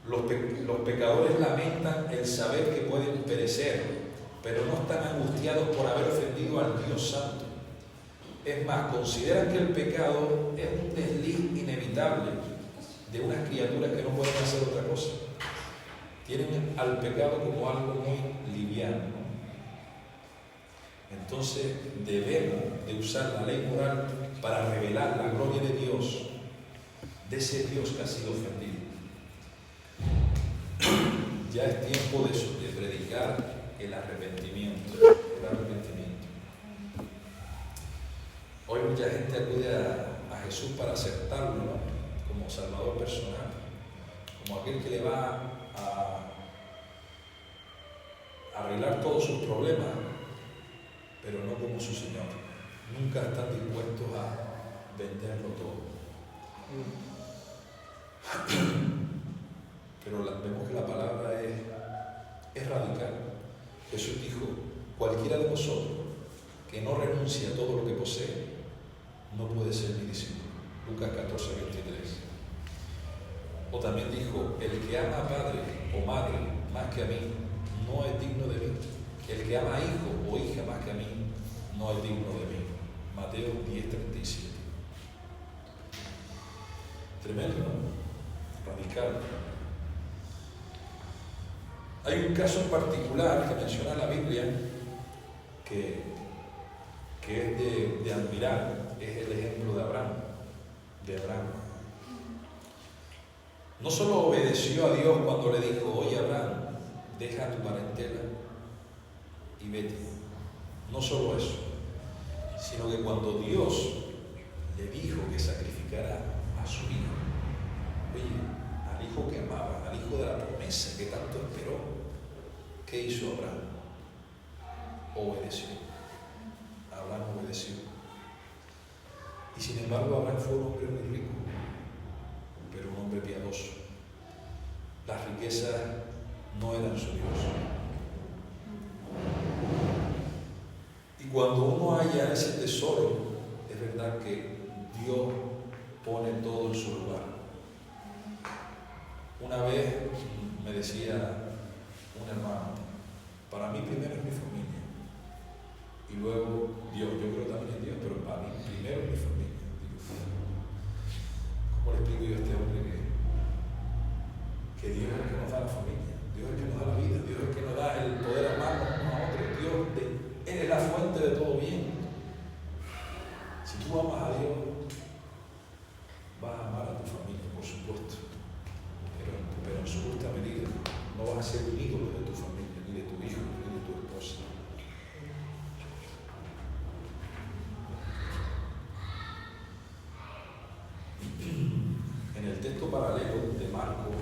Los pecadores lamentan el saber que pueden perecer, pero no están angustiados por haber ofendido al Dios Santo. Es más, consideran que el pecado es un desliz inevitable de unas criaturas que no pueden hacer otra cosa. Tienen al pecado como algo muy liviano. Entonces debemos de usar la ley moral para revelar la gloria de Dios, de ese Dios que ha sido ofendido. Ya es tiempo de eso, de predicar el arrepentimiento. Hoy mucha gente acude a Jesús para aceptarlo, ¿no?, como Salvador personal, como aquel que le va a arreglar todos sus problemas, pero no como su Señor. Nunca están dispuestos a venderlo todo. Pero vemos que la palabra es radical. Jesús dijo: cualquiera de vosotros que no renuncie a todo lo que posee, no puede ser mi discípulo. Lucas 14:23. O también dijo: el que ama a padre o madre más que a mí, no es digno de mí. El que ama a hijo o hija más que a mí, no es digno de mí. Mateo 10:37. Tremendo, ¿no? Radical. Hay un caso en particular que menciona la Biblia que es de admirar. Es el ejemplo de Abraham. No solo obedeció a Dios cuando le dijo: oye Abraham, deja tu parentela y vete. No solo eso, sino que cuando Dios le dijo que sacrificara a su hijo, oye, al hijo que amaba, al hijo de la promesa que tanto esperó, ¿qué hizo Abraham? Obedeció. Abraham obedeció. Y sin embargo Abraham fue un hombre muy rico, pero un hombre piadoso. Las riquezas no eran su Dios. Y cuando uno halla ese tesoro, es verdad que Dios pone todo en su lugar. Una vez me decía un hermano: para mí primero es mi familia y luego Dios. Yo creo también en Dios, pero para mí primero es mi familia. ¿Cómo le explico yo a este hombre que Dios es el que nos da la familia? Dios es el que nos da la vida, Dios es el que nos da el poder amarnos unos a otros. Él es la fuente de todo bien. Si tú amas a Dios, vas a amar a tu familia, por supuesto, pero en su justa medida. No vas a ser un ídolo de tu familia, ni de tu hijo, ni de tu esposa. En el texto paralelo de Marcos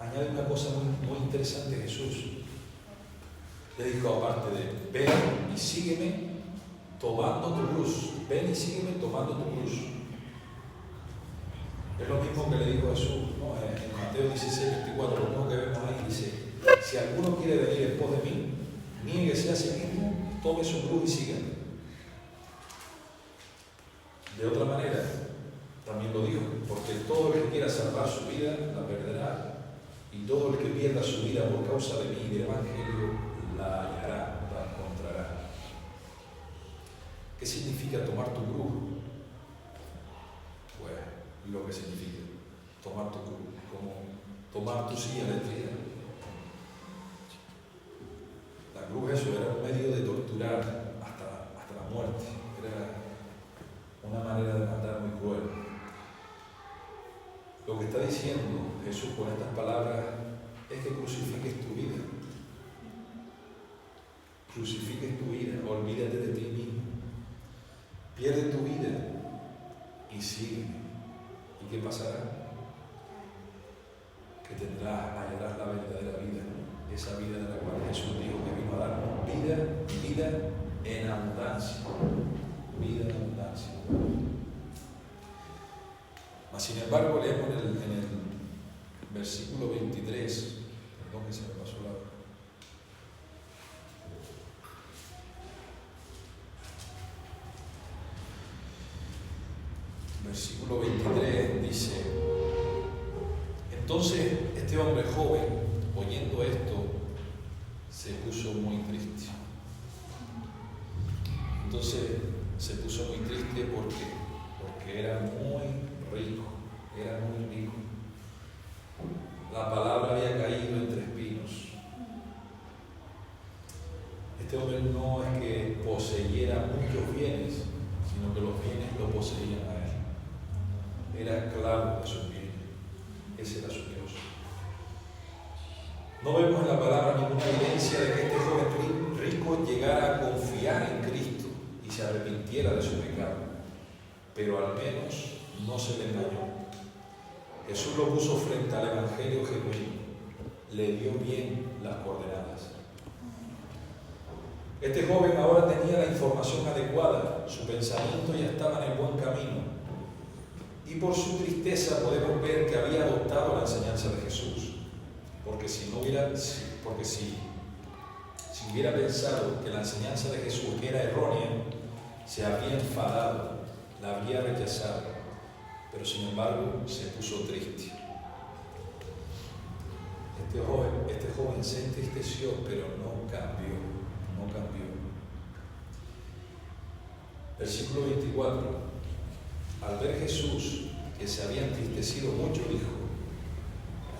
añade una cosa muy interesante Jesús. Le dijo, aparte de ven y sígueme tomando tu cruz. Ven y sígueme tomando tu cruz. Es lo mismo que le dijo Jesús, ¿no? En Mateo 16:24, lo mismo que vemos ahí, dice: si alguno quiere venir en pos de mí, niéguese a sí mismo, tome su cruz y sígame. De otra manera, también lo dijo: porque todo el que quiera salvar su vida, la perderá. Y todo el que pierda su vida por causa de mí y del Evangelio, la hallará, la encontrará. ¿Qué significa tomar tu cruz? Pues lo que significa tomar tu cruz, como tomar tu silla eléctrica. La cruz, eso era un medio de torturar hasta la muerte. Era una manera de matar muy cruel. Lo que está diciendo Jesús con estas palabras es que crucifiques tu vida. Crucifiques tu vida, olvídate de ti mismo. Pierde tu vida y sígueme. ¿Y qué pasará? Que hallarás la verdadera vida, ¿no? Esa vida de la cual Jesús dijo que vino a darnos vida en abundancia. Vida en abundancia. Mas sin embargo, leemos en el versículo 23, perdón que se me pasó la... Versículo 23 dice: entonces este hombre joven, oyendo esto, se puso muy triste. Entonces se puso muy triste porque era muy rico, La palabra había caído entre espinos. Este hombre no es que poseyera muchos bienes, sino que los bienes lo poseían a él. Era esclavo de sus bienes. Ese era su Dios. No vemos en la palabra ninguna evidencia de que este joven rico llegara a confiar en Cristo y se arrepintiera de su pecado, pero al menos no se le engañó. Jesús lo puso frente al Evangelio genuino, le dio bien las coordenadas. Este joven ahora tenía la información adecuada, su pensamiento ya estaba en el buen camino, y por su tristeza podemos ver que había adoptado la enseñanza de Jesús, porque si hubiera pensado que la enseñanza de Jesús era errónea, se habría enfadado, la habría rechazado, pero sin embargo se puso triste. Este joven se entristeció, pero no cambió. Versículo 24. Al ver Jesús que se había entristecido mucho, dijo: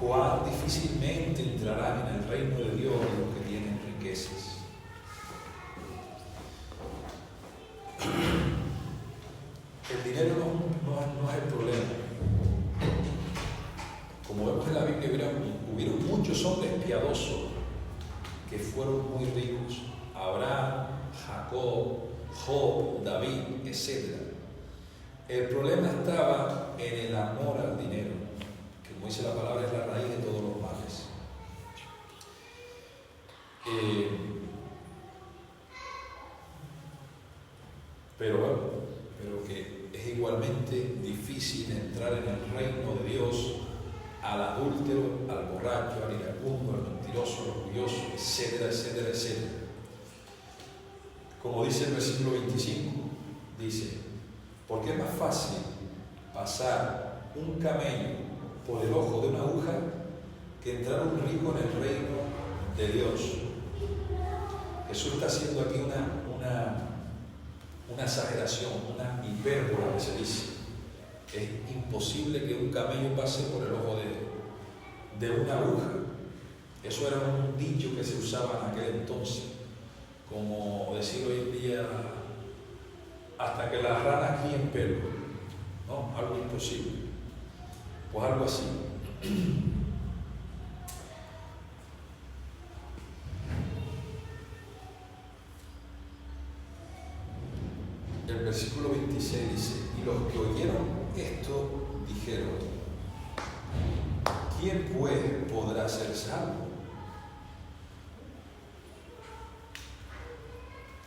cuán difícilmente entrarán en el reino de Dios los que tienen riquezas. El dinero no es el problema. Como vemos en la Biblia, hubieron muchos hombres piadosos que fueron muy ricos: Abraham, Jacob, Job, David, etc. El problema estaba en el amor al dinero, que, como dice la palabra, es la raíz de todos los males. Pero que es igualmente difícil entrar en el reino de Dios al adúltero, al borracho, al iracundo, al mentiroso, al orgulloso, etcétera. Como dice el versículo 25, dice: porque es más fácil pasar un camello por el ojo de una aguja que entrar un rico en el reino de Dios. Jesús está haciendo aquí una exageración, una hipérbole que se dice. Es imposible que un camello pase por el ojo de una aguja. Eso era un dicho que se usaba en aquel entonces, como decir hoy en día: hasta que las ranas críen pelo. No, algo imposible. Pues algo así. El versículo 26 dice: y los que oyeron esto dijeron: ¿quién pues podrá ser salvo?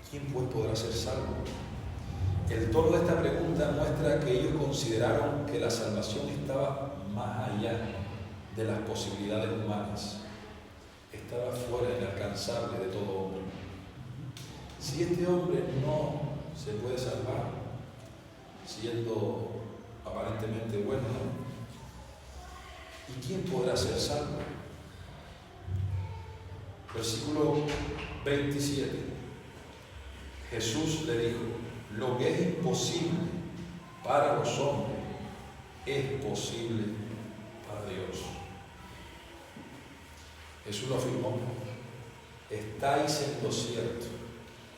¿Quién pues podrá ser salvo? El tono de esta pregunta muestra que ellos consideraron que la salvación estaba más allá de las posibilidades humanas. Estaba fuera, inalcanzable de todo hombre. Si este hombre no se puede salvar, siendo aparentemente bueno, ¿y quién podrá ser salvo? Versículo 27. Jesús le dijo: lo que es imposible para los hombres es posible para Dios. Jesús lo afirmó: estáis en lo cierto.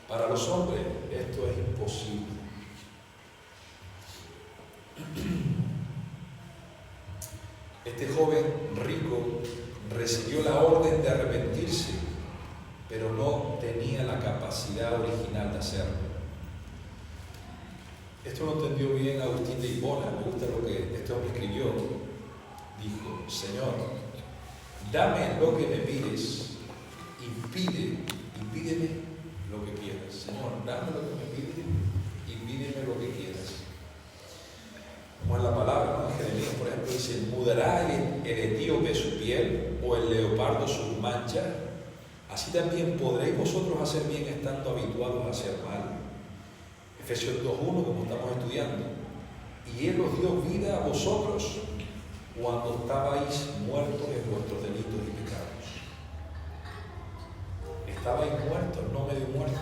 Para los hombres esto es imposible. Este joven rico recibió la orden de arrepentirse, pero no tenía la capacidad original de hacerlo. Esto lo entendió bien Agustín de Hipona. Me gusta lo que este hombre escribió. Dijo: Señor, dame lo que me pides y pídeme lo que quieras. Señor, dame lo que me pides y pídeme lo que quieras. como en la palabra, ¿no? En Jeremías, por ejemplo, dice: ¿mudará el etíope su piel o el leopardo sus manchas? Así también podréis vosotros hacer bien estando habituados a hacer mal. Efesios 2:1, como estamos estudiando. Y Él os dio vida a vosotros cuando estabais muertos en vuestros delitos y pecados. Estabais muertos, no medio muertos.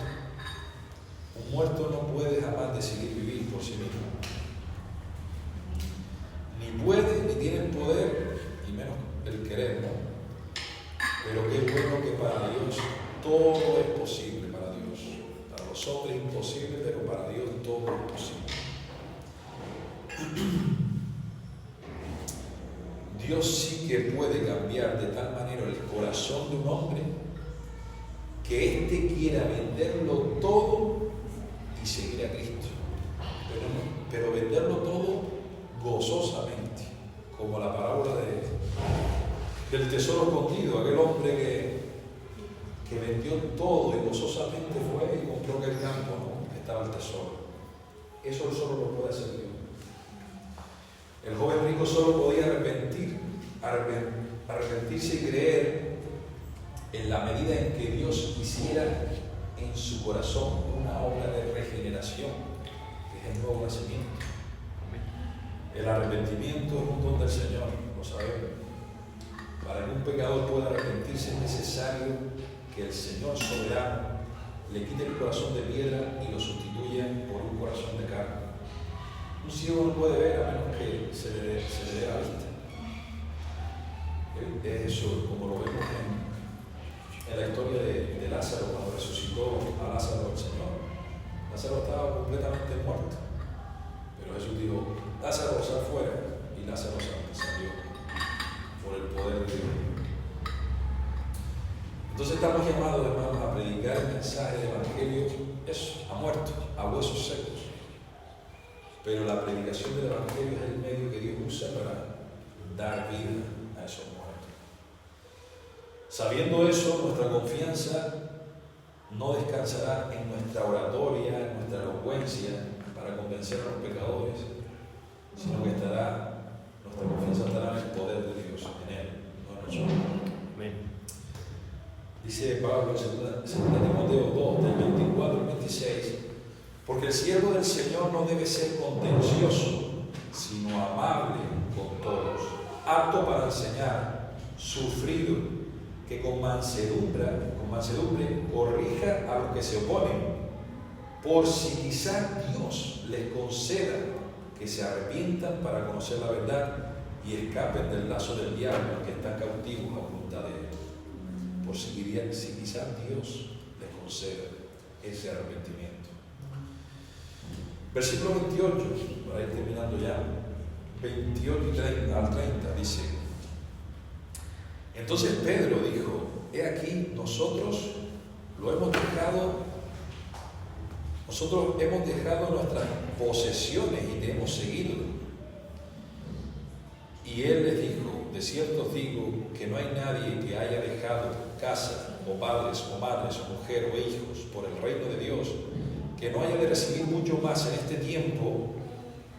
Un muerto no puede jamás decidir vivir por sí mismo. Ni puede, ni tiene el poder, y menos el querer, ¿no? Pero qué bueno que para Dios todo es posible para Dios. Para los hombres es imposible, pero para Dios todo es posible. Dios sí que puede cambiar de tal manera el corazón de un hombre que éste quiera venderlo todo y seguir a Cristo. Pero venderlo todo gozosamente, como la parábola del tesoro escondido, aquel hombre que vendió todo y gozosamente fue y compró aquel campo, ¿no? Que estaba el tesoro. Eso solo lo puede hacer Dios. El joven rico solo podía arrepentirse y creer en la medida en que Dios hiciera en su corazón una obra de regeneración, que es el nuevo nacimiento. El arrepentimiento es un don del Señor, lo sabemos. Para que un pecador pueda arrepentirse es necesario que el Señor soberano le quite el corazón de piedra y lo sustituya por un corazón de carne. Un ciego no puede ver a menos que se le dé la vista. Eso, como lo vemos en la historia de Lázaro, cuando resucitó a Lázaro el Señor. Lázaro estaba completamente muerto, pero Jesús dijo: Lázaro, sal fuera, y Lázaro salió por el poder de Dios. Entonces estamos llamados, hermanos, a predicar el mensaje del Evangelio, eso, a muertos, a huesos secos. Pero la predicación del Evangelio es el medio que Dios usa para dar vida a esos muertos. Sabiendo eso, nuestra confianza no descansará en nuestra oratoria, en nuestra elocuencia para convencer a los pecadores, sino que nuestra confianza estará en el poder de Dios, en Él, no en nosotros. Amén. Dice Pablo en 2 Timoteo 2, del 24 al 26, porque el siervo del Señor no debe ser contencioso, sino amable con todos, apto para enseñar, sufrido, que con mansedumbre corrija a los que se oponen, por si quizás Dios les conceda que se arrepientan para conocer la verdad y escapen del lazo del diablo, que están cautivos a voluntad de Él. Por si quizás Dios les conceda ese arrepentimiento. Versículo 28, para ir terminando ya, 28 al 30, dice: entonces Pedro dijo: he aquí, nosotros hemos dejado nuestras posesiones y te hemos seguido. Y él les dijo: de cierto os digo que no hay nadie que haya dejado casa, o padres, o madres, o mujer, o hijos, por el reino de Dios, que no haya de recibir mucho más en este tiempo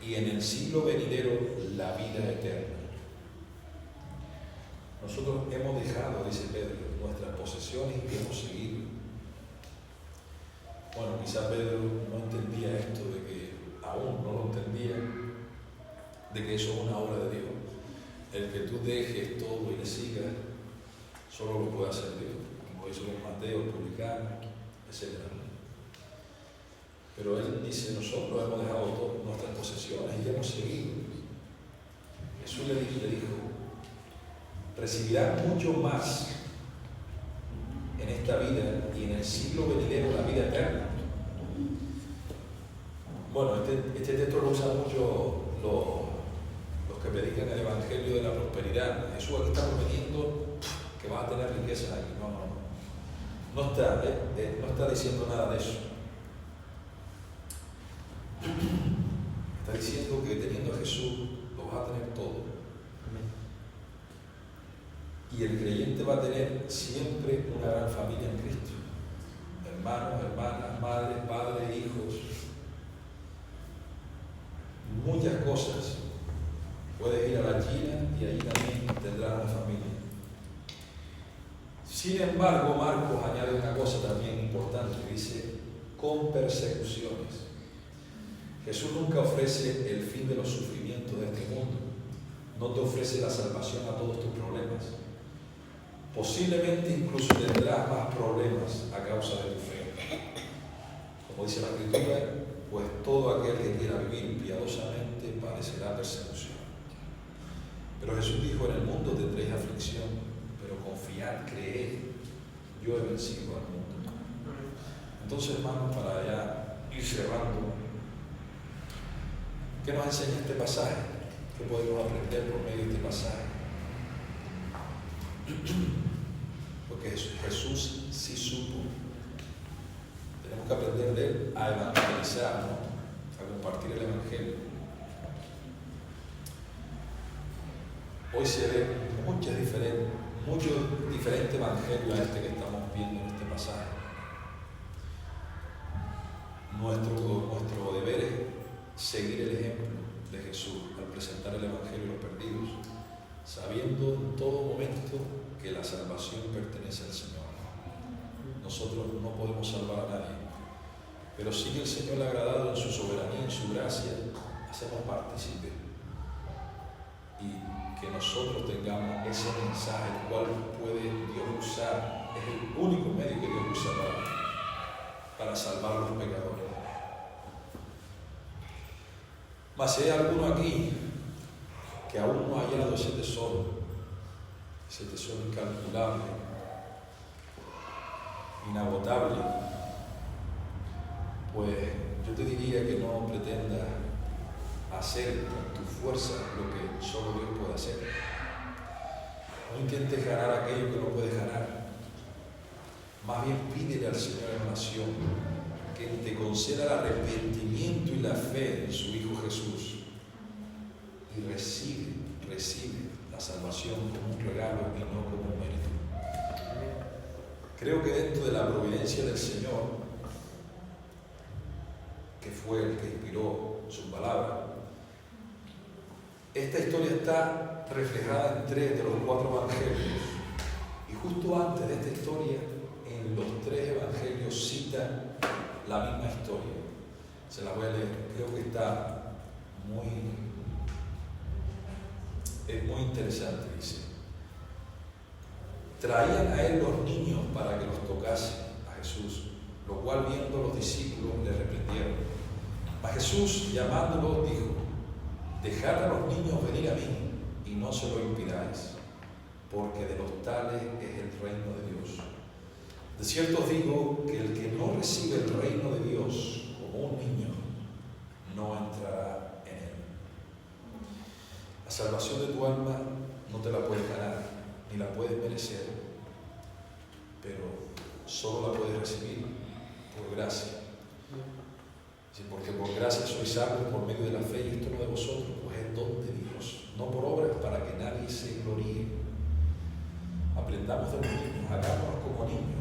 y en el siglo venidero la vida eterna. Nosotros hemos dejado, dice Pedro, nuestras posesiones y hemos seguido. Bueno, quizá Pedro no entendía esto, de que aún no lo entendía, de que eso es una obra de Dios. El que tú dejes todo y le sigas, solo lo puede hacer Dios, como hizo con Mateo, el publicano, etc. Pero él dice: nosotros hemos dejado todas nuestras posesiones y hemos seguido. Jesús le dijo: recibirás mucho más en esta vida y en el siglo venidero la vida eterna. Bueno, este texto lo usan mucho los que predican el Evangelio de la prosperidad. Jesús aquí está prometiendo que vas a tener riquezas aquí. No está diciendo nada de eso. Está diciendo que teniendo a Jesús lo vas a tener todo. Y el creyente va a tener siempre una gran familia en Cristo. Hermanos, hermanas, madres, padres, hijos. Muchas cosas Puedes ir a la China y ahí también tendrás una familia. Sin embargo, Marcos añade una cosa también importante, dice, con persecuciones. Jesús nunca ofrece el fin de los sufrimientos de este mundo. No te ofrece la salvación a todos tus problemas. Posiblemente incluso tendrás más problemas a causa de tu fe. Como dice la Escritura, pues todo aquel que quiera vivir piadosamente padecerá persecución. Pero Jesús dijo, en el mundo tendréis aflicción, pero confiad, creed, yo he vencido al mundo. Entonces, hermanos, para ya ir cerrando, ¿qué nos enseña este pasaje? ¿Qué podemos aprender por medio de este pasaje? Porque Jesús sí supo. Tenemos que aprender de él a evangelizar, ¿no? A compartir el Evangelio. Hoy se ve muchos diferentes evangelios a este que estamos viendo en este pasaje. Nuestro deber es seguir el ejemplo de Jesús al presentar el Evangelio a los perdidos, sabiendo en todo momento que la salvación pertenece al Señor. Nosotros no podemos salvar a nadie, pero sí que el Señor le ha agradado en su soberanía, en su gracia, hacernos partícipes y que nosotros tengamos ese mensaje, el cual puede Dios usar, es el único medio que Dios usa para salvar a los pecadores. Mas si hay alguno aquí que aún no ha hallado ese tesoro incalculable, inagotable, pues yo te diría que no pretendas hacer con tu fuerza lo que solo Dios puede hacer. No intentes ganar aquello que no puedes ganar. Más bien pídele al Señor en oración que te conceda el arrepentimiento y la fe en su Hijo Jesús y recibe la salvación como un regalo y no como un mérito. Creo que dentro de la providencia del Señor, que fue el que inspiró su palabra, esta historia está reflejada en 3 de los 4 evangelios, y justo antes de esta historia, en los 3 evangelios citan la misma historia. Se la voy a leer, creo que está es muy interesante. Dice: traían a él los niños para que los tocase, a Jesús, lo cual viendo los discípulos le reprendieron. Mas Jesús, llamándolos, dijo: dejad a los niños venir a mí y no se lo impidáis, porque de los tales es el reino de Dios. De cierto os digo que el que no recibe el reino de Dios como un niño, no entrará en él. La salvación de tu alma no te la puedes ganar, ni la puedes merecer, pero solo la puedes recibir por gracia. Sí, porque por gracia sois salvos por medio de la fe, y esto no de vosotros, pues es don de Dios, no por obras para que nadie se gloríe. Aprendamos de los niños, hagámonos como niños.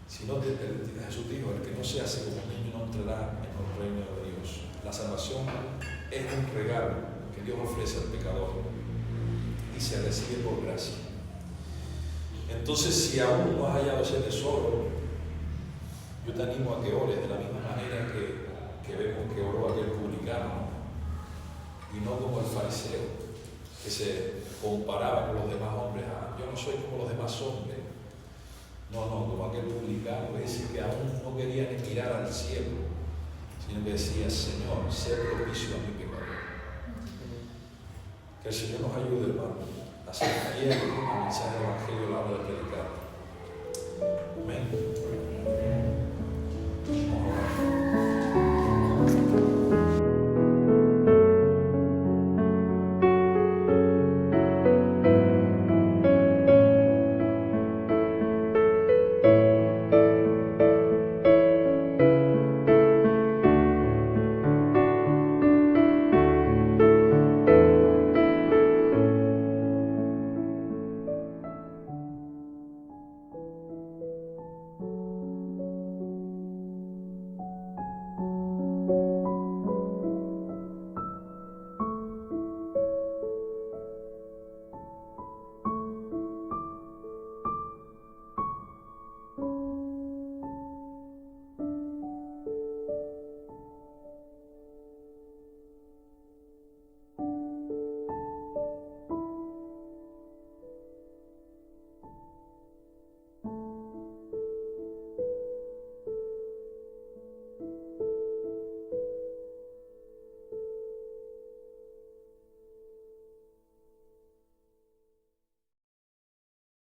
Si no, Jesús dijo: el que no se hace como niño no entrará en el reino de Dios. La salvación es un regalo que Dios ofrece al pecador y se recibe por gracia. Entonces, si aún no has hallado ese tesoro, yo te animo a que ores de la misma manera que vemos que oró aquel publicano, y no como el fariseo, que se comparaba con los demás hombres. Yo no soy como los demás hombres. No, como aquel publicano que dice que aún no quería ni mirar al cielo, sino que decía: Señor, sé propicio a mi pecador. Que el Señor nos ayude, hermano, a ser fieles al mensaje del Evangelio a la hora de predicar. Amén.